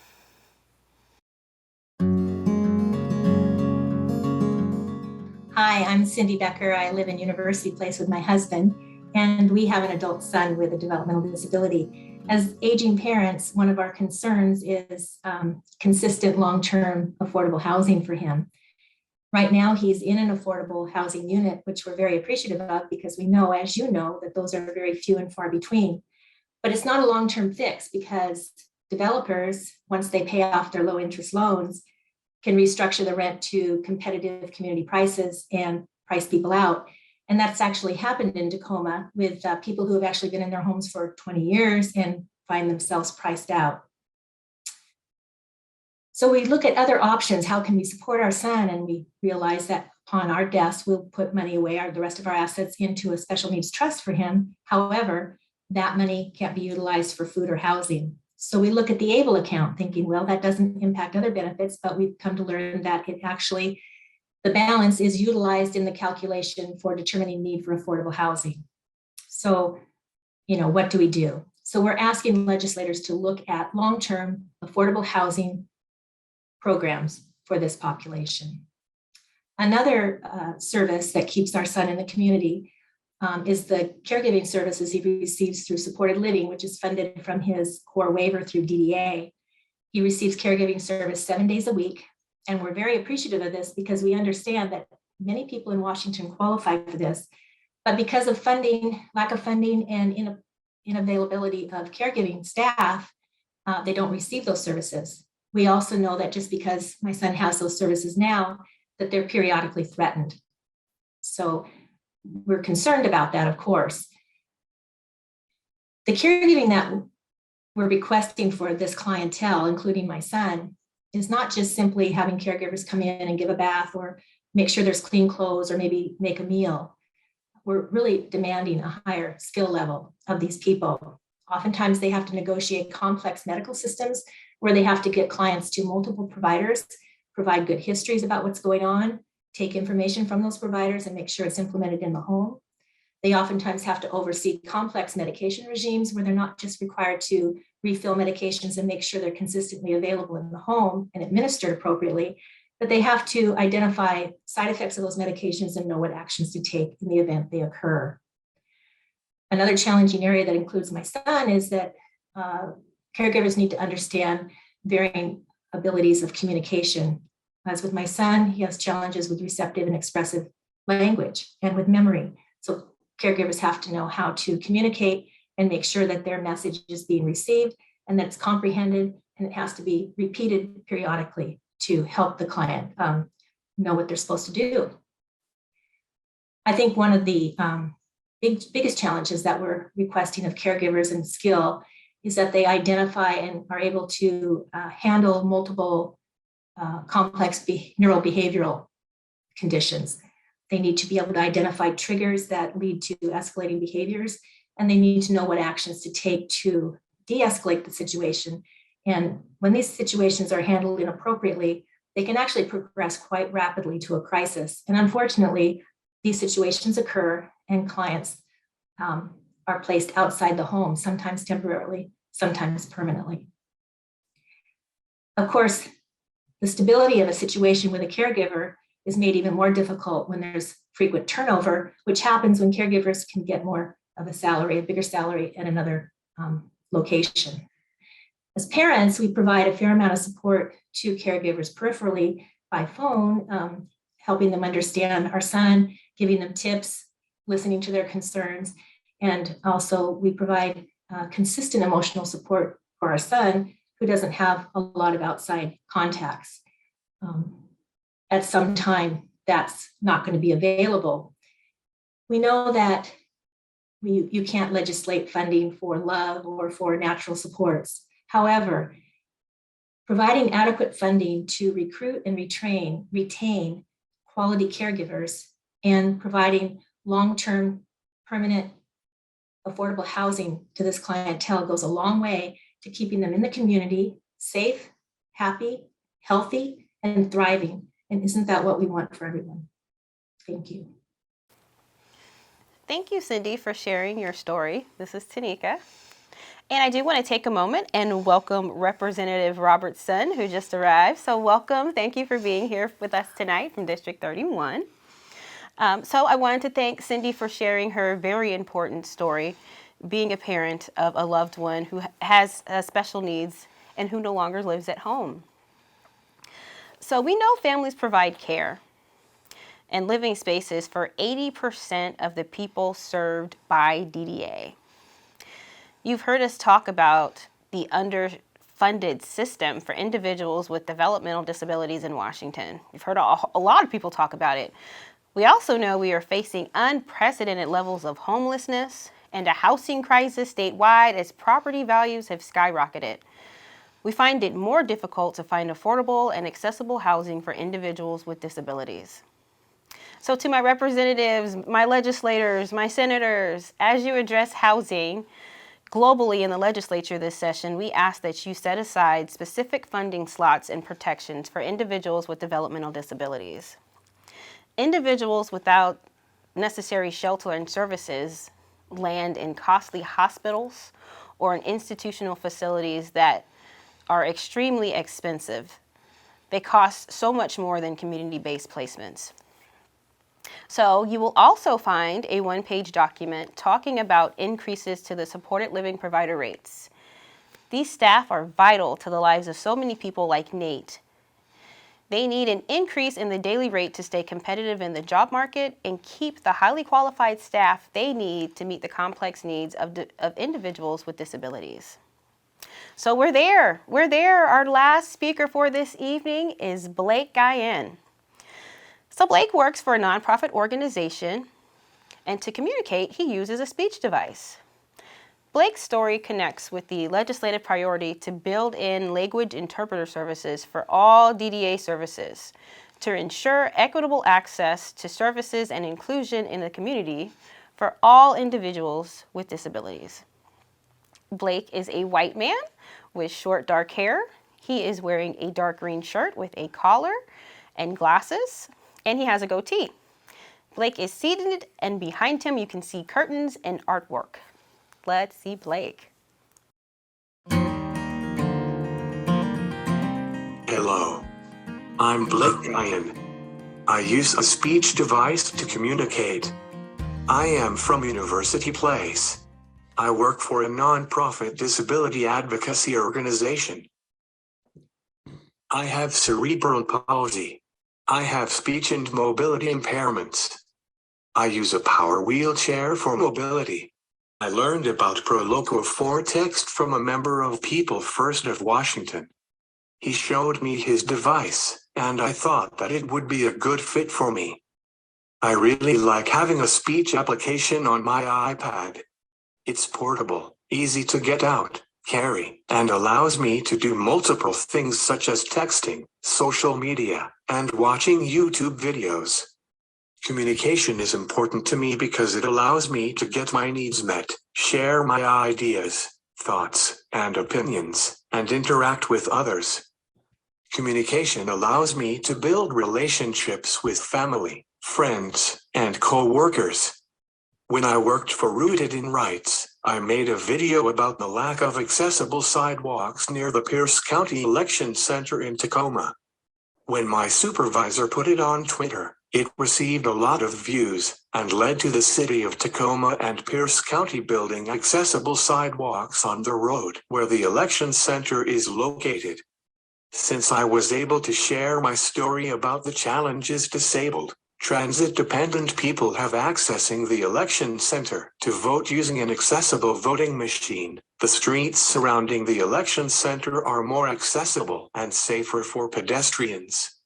Hi, I'm Cindy Becker. I live in University Place with my husband, and we have an adult son with a developmental disability. As aging parents, one of our concerns is consistent long-term affordable housing for him. Right now, he's in an affordable housing unit, which we're very appreciative of because we know, as you know, that those are very few and far between. But it's not a long-term fix because developers, once they pay off their low-interest loans, can restructure the rent to competitive community prices and price people out. And that's actually happened in Tacoma with people who have actually been in their homes for 20 years and find themselves priced out. So we look at other options. How can we support our son? And we realize that upon our deaths, we'll put money away, the rest of our assets, into a special needs trust for him. However, that money can't be utilized for food or housing. So we look at the ABLE account thinking, well, that doesn't impact other benefits, but we've come to learn that it actually, the balance is utilized in the calculation for determining need for affordable housing. So, what do we do? So we're asking legislators to look at long-term affordable housing programs for this population. Another service that keeps our son in the community is the caregiving services he receives through supported living, which is funded from his core waiver through DDA. He receives caregiving service 7 days a week. And we're very appreciative of this because we understand that many people in Washington qualify for this, but because of funding, lack of funding, and inavailability of caregiving staff, they don't receive those services. We also know that just because my son has those services now, that they're periodically threatened. So we're concerned about that, of course. The caregiving that we're requesting for this clientele, including my son, is not just simply having caregivers come in and give a bath or make sure there's clean clothes or maybe make a meal. We're really demanding a higher skill level of these people. Oftentimes they have to negotiate complex medical systems where they have to get clients to multiple providers, provide good histories about what's going on, take information from those providers and make sure it's implemented in the home. They oftentimes have to oversee complex medication regimes where they're not just required to refill medications and make sure they're consistently available in the home and administered appropriately, but they have to identify side effects of those medications and know what actions to take in the event they occur. Another challenging area that includes my son is that caregivers need to understand varying abilities of communication. As with my son, he has challenges with receptive and expressive language and with memory. So caregivers have to know how to communicate and make sure that their message is being received and that it's comprehended, and it has to be repeated periodically to help the client know what they're supposed to do. I think one of the biggest challenges that we're requesting of caregivers and skill is that they identify and are able to handle multiple complex neurobehavioral conditions. They need to be able to identify triggers that lead to escalating behaviors, and they need to know what actions to take to de-escalate the situation And when these situations are handled inappropriately, they can actually progress quite rapidly to a crisis. And unfortunately, these situations occur and clients are placed outside the home, sometimes temporarily, sometimes permanently. Of course, the stability of a situation with a caregiver is made even more difficult when there's frequent turnover, which happens when caregivers can get more of a salary, a bigger salary at another location. As parents, we provide a fair amount of support to caregivers peripherally by phone, helping them understand our son, giving them tips, listening to their concerns. And also we provide consistent emotional support for our son who doesn't have a lot of outside contacts. At some time, that's not going to be available. We know that you can't legislate funding for love or for natural supports. However, providing adequate funding to recruit and retain quality caregivers and providing long-term, permanent, affordable housing to this clientele goes a long way to keeping them in the community, safe, happy, healthy, and thriving. And isn't that what we want for everyone? Thank you. Thank you, Cindy, for sharing your story. This is Tanika. And I do want to take a moment and welcome Representative Robertson, who just arrived. So welcome. Thank you for being here with us tonight from District 31. So I wanted to thank Cindy for sharing her very important story, being a parent of a loved one who has special needs and who no longer lives at home. So we know families provide care and living spaces for 80% of the people served by DDA. You've heard us talk about the underfunded system for individuals with developmental disabilities in Washington. You've heard a lot of people talk about it. We also know we are facing unprecedented levels of homelessness and a housing crisis statewide as property values have skyrocketed. We find it more difficult to find affordable and accessible housing for individuals with disabilities. So to my representatives, my legislators, my senators, as you address housing globally in the legislature this session, we ask that you set aside specific funding slots and protections for individuals with developmental disabilities. Individuals without necessary shelter and services land in costly hospitals or in institutional facilities that are extremely expensive. They cost so much more than community-based placements. So you will also find a one-page document talking about increases to the supported living provider rates. These staff are vital to the lives of so many people like Nate. They need an increase in the daily rate to stay competitive in the job market and keep the highly qualified staff they need to meet the complex needs of individuals with disabilities. So we're there. Our last speaker for this evening is Blake Guyen. So Blake works for a nonprofit organization, and to communicate, he uses a speech device. Blake's story connects with the legislative priority to build in language interpreter services for all DDA services to ensure equitable access to services and inclusion in the community for all individuals with disabilities. Blake is a white man with short dark hair. He is wearing a dark green shirt with a collar and glasses, and he has a goatee. Blake is seated, and behind him you can see curtains and artwork. Let's see Blake. Hello, I'm Blake Guyen. I use a speech device to communicate. I am from University Place. I work for a nonprofit disability advocacy organization. I have cerebral palsy. I have speech and mobility impairments. I use a power wheelchair for mobility. I learned about Proloquo for text from a member of People First of Washington. He showed me his device, and I thought that it would be a good fit for me. I really like having a speech application on my iPad. It's portable, easy to get out, carry, and allows me to do multiple things such as texting, social media, and watching YouTube videos. Communication is important to me because it allows me to get my needs met, share my ideas, thoughts, and opinions, and interact with others. Communication allows me to build relationships with family, friends, and co-workers. When I worked for Rooted in Rights, I made a video about the lack of accessible sidewalks near the Pierce County Election Center in Tacoma. When my supervisor put it on Twitter, it received a lot of views and led to the city of Tacoma and Pierce County building accessible sidewalks on the road where the election center is located. Since I was able to share my story about the challenges disabled, transit-dependent people have accessing the election center to vote using an accessible voting machine, the streets surrounding the election center are more accessible and safer for pedestrians.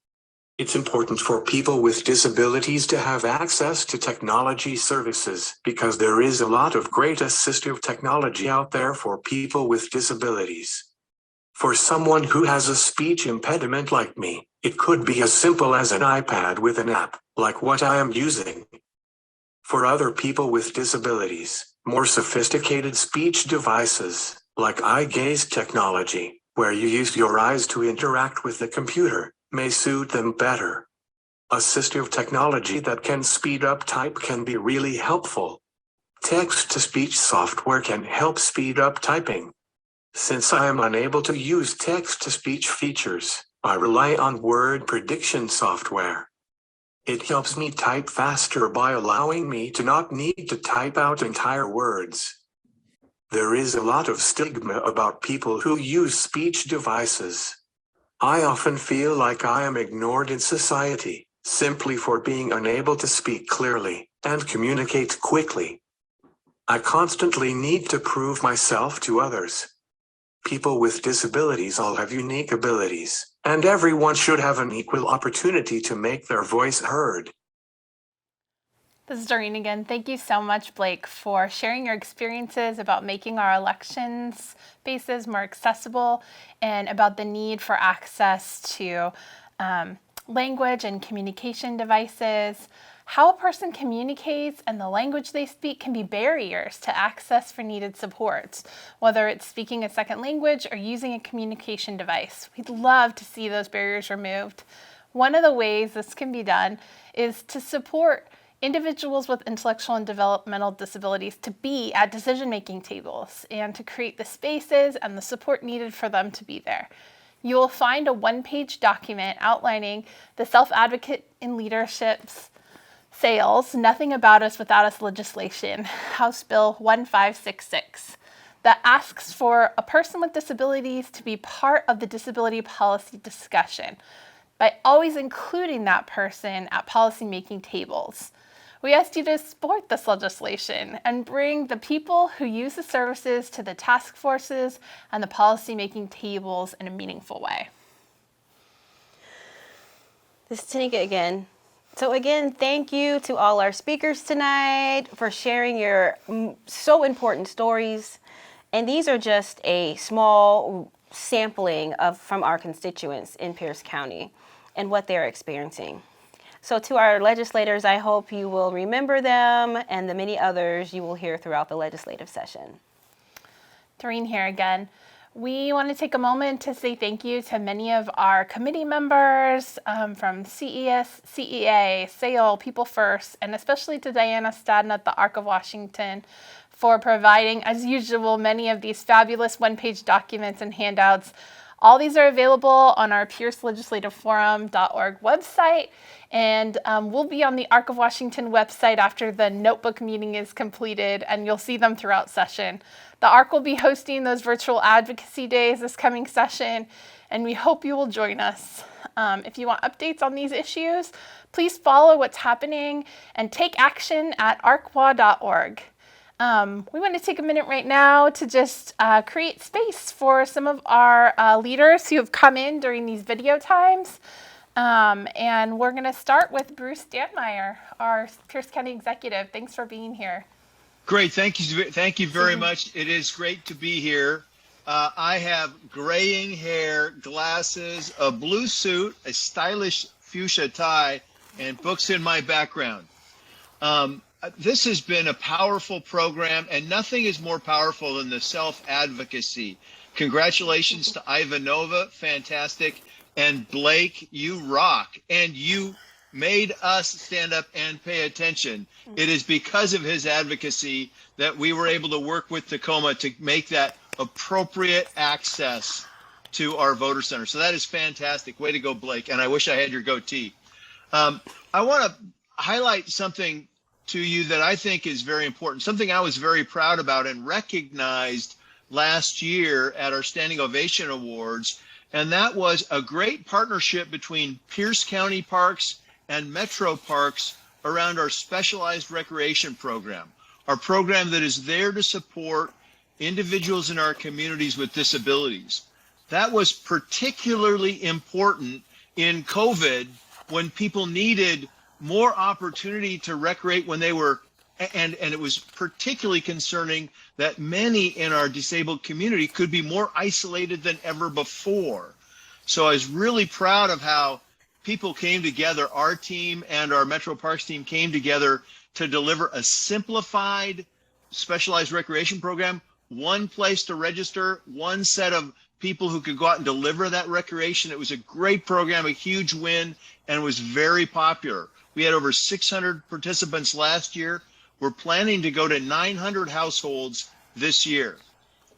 It's important for people with disabilities to have access to technology services because there is a lot of great assistive technology out there for people with disabilities. For someone who has a speech impediment like me, it could be as simple as an iPad with an app, like what I am using. For other people with disabilities, more sophisticated speech devices, like eye gaze technology, where you use your eyes to interact with the computer, may suit them better. Assistive technology that can speed up type can be really helpful. Text-to-speech software can help speed up typing. Since I am unable to use text-to-speech features, I rely on word prediction software. It helps me type faster by allowing me to not need to type out entire words. There is a lot of stigma about people who use speech devices. I often feel like I am ignored in society, simply for being unable to speak clearly and communicate quickly. I constantly need to prove myself to others. People with disabilities all have unique abilities, and everyone should have an equal opportunity to make their voice heard. This is Doreen again. Thank you so much, Blake, for sharing your experiences about making our election spaces more accessible and about the need for access to language and communication devices. How a person communicates and the language they speak can be barriers to access for needed supports, whether it's speaking a second language or using a communication device. We'd love to see those barriers removed. One of the ways this can be done is to support individuals with intellectual and developmental disabilities to be at decision-making tables and to create the spaces and the support needed for them to be there. You will find a one-page document outlining the Self-Advocate in Leadership's Sales, Nothing About Us Without Us legislation, House Bill 1566, that asks for a person with disabilities to be part of the disability policy discussion by always including that person at policymaking tables. We asked you to support this legislation and bring the people who use the services to the task forces and the policymaking tables in a meaningful way. This is Tanika again. So again, thank you to all our speakers tonight for sharing your so important stories. And these are just a small sampling from our constituents in Pierce County and what they're experiencing. So to our legislators, I hope you will remember them and the many others you will hear throughout the legislative session. Doreen here again. We want to take a moment to say thank you to many of our committee members from CES, CEA, SAIL, People First, and especially to Diana Stadden at the ARC of Washington for providing, as usual, many of these fabulous one-page documents and handouts. All these are available on our piercelegislativeforum.org website, and we'll be on the ARC of Washington website after the notebook meeting is completed, and you'll see them throughout session. The ARC will be hosting those virtual advocacy days this coming session, and we hope you will join us. If you want updates on these issues, please follow what's happening and take action at arcwa.org. We want to take a minute right now to just create space for some of our leaders who have come in during these video times. And we're going to start with Bruce Stanmeyer, our Pierce County Executive. Thanks for being here. Great. Thank you very much. It is great to be here. I have graying hair, glasses, a blue suit, a stylish fuchsia tie, and books in my background. this has been a powerful program, and nothing is more powerful than the self-advocacy. Congratulations to Ivanova, fantastic. And Blake, you rock. And you made us stand up and pay attention. It is because of his advocacy that we were able to work with Tacoma to make that appropriate access to our voter center. So that is fantastic. Way to go, Blake. And I wish I had your goatee. I want to highlight something to you that I think is very important, something I was very proud about and recognized last year at our Standing Ovation Awards, and that was a great partnership between Pierce County Parks and Metro Parks around our specialized recreation program, our program that is there to support individuals in our communities with disabilities. That was particularly important in COVID when people needed more opportunity to recreate when they were, and it was particularly concerning that many in our disabled community could be more isolated than ever before. So I was really proud of how people came together, our team and our Metro Parks team came together to deliver a simplified specialized recreation program, one place to register, one set of people who could go out and deliver that recreation. It was a great program, a huge win, and was very popular. We had over 600 participants last year. We're planning to go to 900 households this year.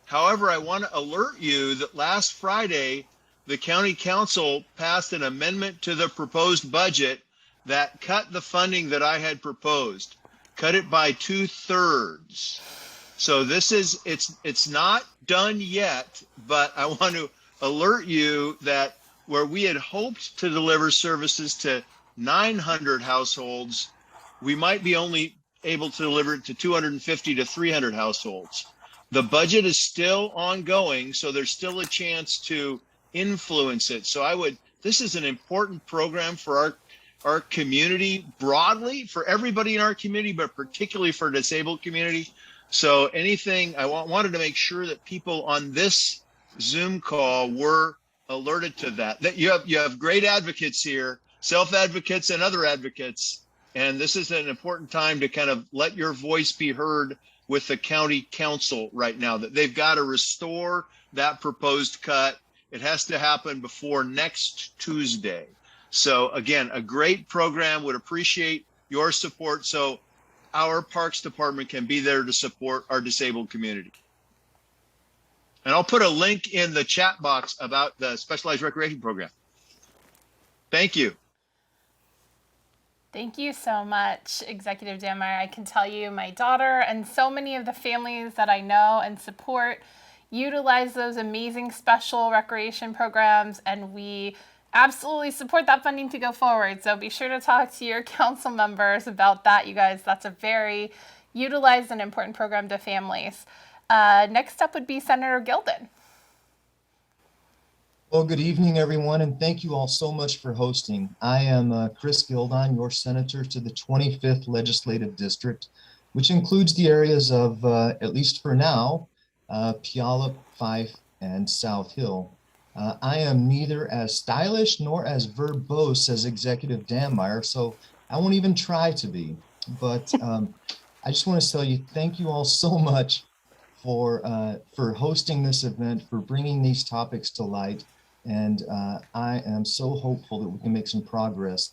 However, I want to alert you that last Friday, the county council passed an amendment to the proposed budget that cut the funding that I had proposed, cut it by 2/3. So this is, it's not done yet, but I want to alert you that where we had hoped to deliver services to 900 households, we might be only able to deliver it to 250 to 300 households. The budget is still ongoing, so there's still a chance to influence it. So this is an important program for our community broadly, for everybody in our community, but particularly for disabled community. So anything, I wanted to make sure that people on this Zoom call were alerted to that. That you have great advocates here, self-advocates and other advocates, and this is an important time to kind of let your voice be heard with the county council right now, that they've got to restore that proposed cut. It has to happen before next Tuesday. So again, a great program, would appreciate your support so our Parks Department can be there to support our disabled community. And I'll put a link in the chat box about the specialized recreation program. Thank you. Thank you so much, Executive Dammeyer. I can tell you my daughter and so many of the families that I know and support utilize those amazing special recreation programs, and we absolutely support that funding to go forward. So be sure to talk to your council members about that, you guys. That's a very utilized and important program to families. Next up would be Senator Gilden. Well, good evening, everyone, and thank you all so much for hosting. I am Chris Gildon, your senator to the 25th Legislative District, which includes the areas of, at least for now, Puyallup, Fife, and South Hill. I am neither as stylish nor as verbose as Executive Dammeyer, so I won't even try to be. But I just want to tell you, thank you all so much for hosting this event, for bringing these topics to light. And I am so hopeful that we can make some progress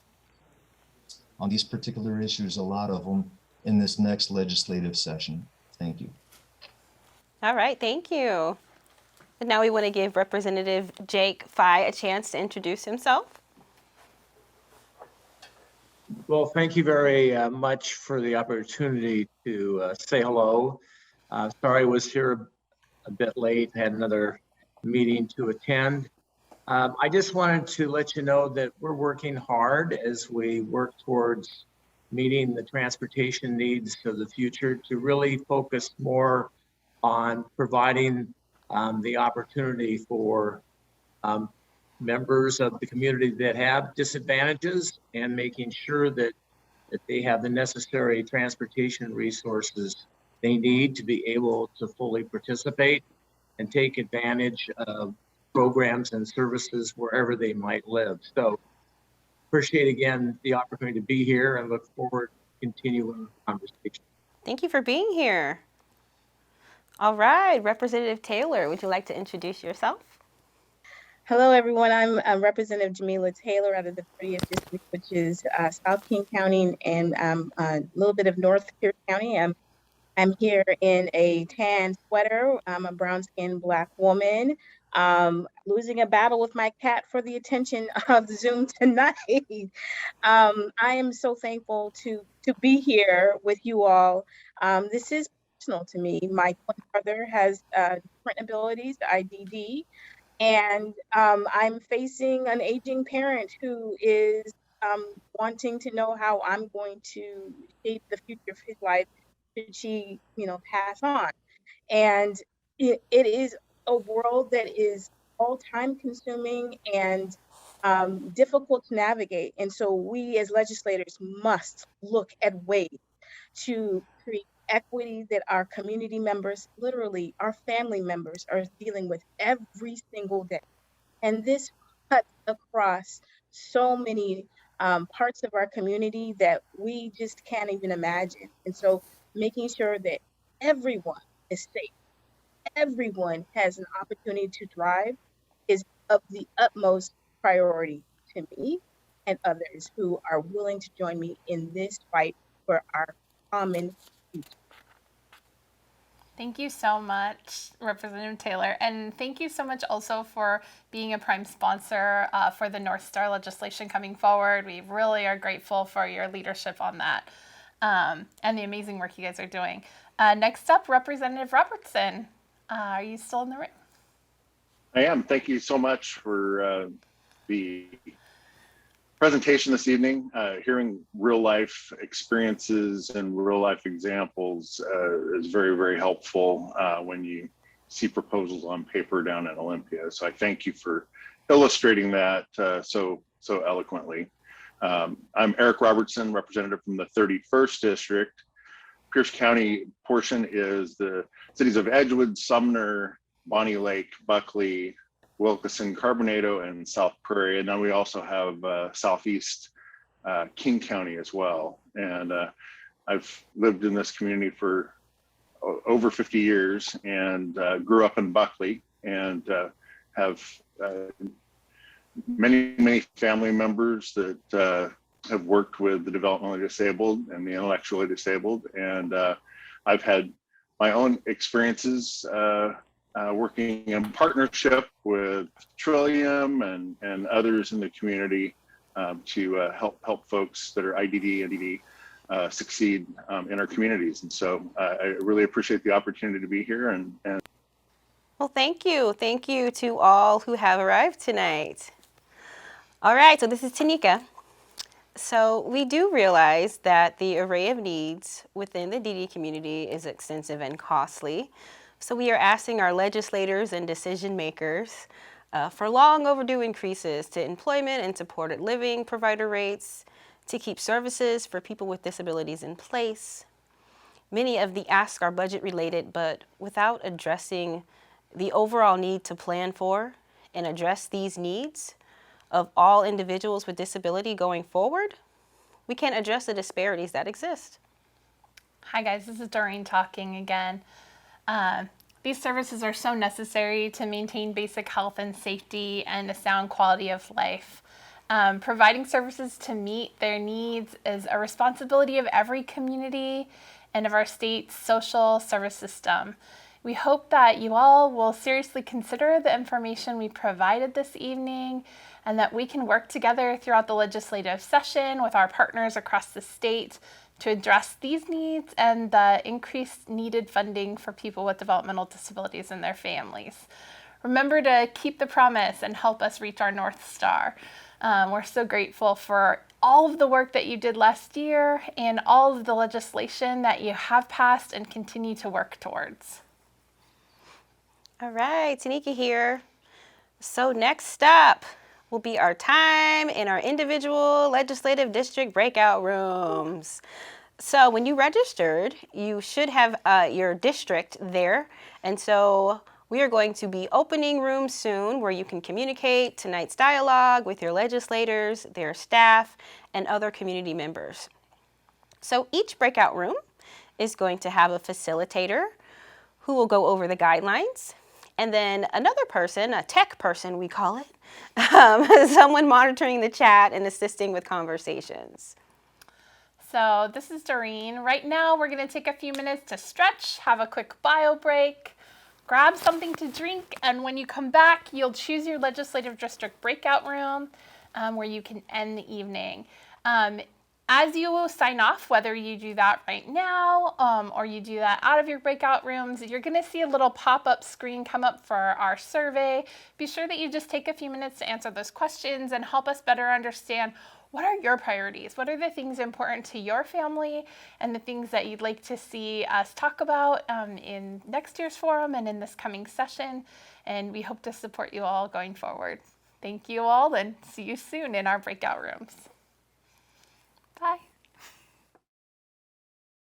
on these particular issues, a lot of them, in this next legislative session. Thank you. All right, thank you. And now we want to give Representative Jake Fye a chance to introduce himself. Well, thank you very much for the opportunity to say hello. Sorry I was here a bit late, had another meeting to attend. I just wanted to let you know that we're working hard as we work towards meeting the transportation needs of the future to really focus more on providing the opportunity for members of the community that have disadvantages and making sure that they have the necessary transportation resources they need to be able to fully participate and take advantage of programs and services wherever they might live. So appreciate again the opportunity to be here and look forward continue our conversation. Thank you for being here. All right, Representative Taylor, would you like to introduce yourself? Hello, everyone. I'm Representative Jamila Taylor out of the 30th District, which is South King County and a little bit of North Pierce County. I'm here in a tan sweater. I'm a brown-skinned Black woman, losing a battle with my cat for the attention of Zoom tonight. I am so thankful to be here with you all. This is personal to me. My twin brother has different abilities, IDD. And I'm facing an aging parent who is wanting to know how I'm going to shape the future of his life should she, pass on. And it is a world that is all time consuming and difficult to navigate. And so we as legislators must look at ways to create equity that our community members, literally our family members, are dealing with every single day. And this cuts across so many parts of our community that we just can't even imagine. And so making sure that everyone is safe, everyone has an opportunity to thrive is of the utmost priority to me and others who are willing to join me in this fight for our common future. Thank you so much, Representative Taylor. And thank you so much also for being a prime sponsor for the North Star legislation coming forward. We really are grateful for your leadership on that and the amazing work you guys are doing. Next up, Representative Robertson. Are you still in the room? I am. Thank you so much for the presentation this evening. Hearing real life experiences and real life examples is very, very helpful when you see proposals on paper down in Olympia. So I thank you for illustrating that so eloquently. I'm Eric Robertson, representative from the 31st District. Pierce County portion is the cities of Edgewood, Sumner, Bonnie Lake, Buckley, Wilkeson, Carbonado, and South Prairie. And then we also have Southeast King County as well. And I've lived in this community for over 50 years and grew up in Buckley and have many family members that have worked with the developmentally disabled and the intellectually disabled. And I've had my own experiences working in partnership with Trillium and others in the community to help folks that are IDD and DD succeed in our communities. And so I really appreciate the opportunity to be here. And Well, thank you. Thank you to all who have arrived tonight. All right, so this is Tanika. So we do realize that the array of needs within the DD community is extensive and costly. So we are asking our legislators and decision makers for long overdue increases to employment and supported living provider rates, to keep services for people with disabilities in place. Many of the asks are budget related, but without addressing the overall need to plan for and address these needs of all individuals with disability going forward, we can't address the disparities that exist. Hi guys, this is Doreen talking again. These services are so necessary to maintain basic health and safety and a sound quality of life. Providing services to meet their needs is a responsibility of every community and of our state's social service system. We hope that you all will seriously consider the information we provided this evening and that we can work together throughout the legislative session with our partners across the state to address these needs and the increased needed funding for people with developmental disabilities and their families. Remember to keep the promise and help us reach our North Star. We're so grateful for all of the work that you did last year and all of the legislation that you have passed and continue to work towards. All right, Tanika here. So next up will be our time in our individual legislative district breakout rooms. So when you registered, you should have your district there. And so we are going to be opening rooms soon where you can communicate tonight's dialogue with your legislators, their staff, and other community members. So each breakout room is going to have a facilitator who will go over the guidelines, and then another person, a tech person we call it, someone monitoring the chat and assisting with conversations. So this is Doreen. Right now we're going to take a few minutes to stretch, have a quick bio break, grab something to drink, and when you come back, you'll choose your legislative district breakout room where you can end the evening. As you will sign off, whether you do that right now or you do that out of your breakout rooms, you're going to see a little pop-up screen come up for our survey. Be sure that you just take a few minutes to answer those questions and help us better understand what are your priorities? What are the things important to your family and the things that you'd like to see us talk about in next year's forum and in this coming session? And we hope to support you all going forward. Thank you all, and see you soon in our breakout rooms.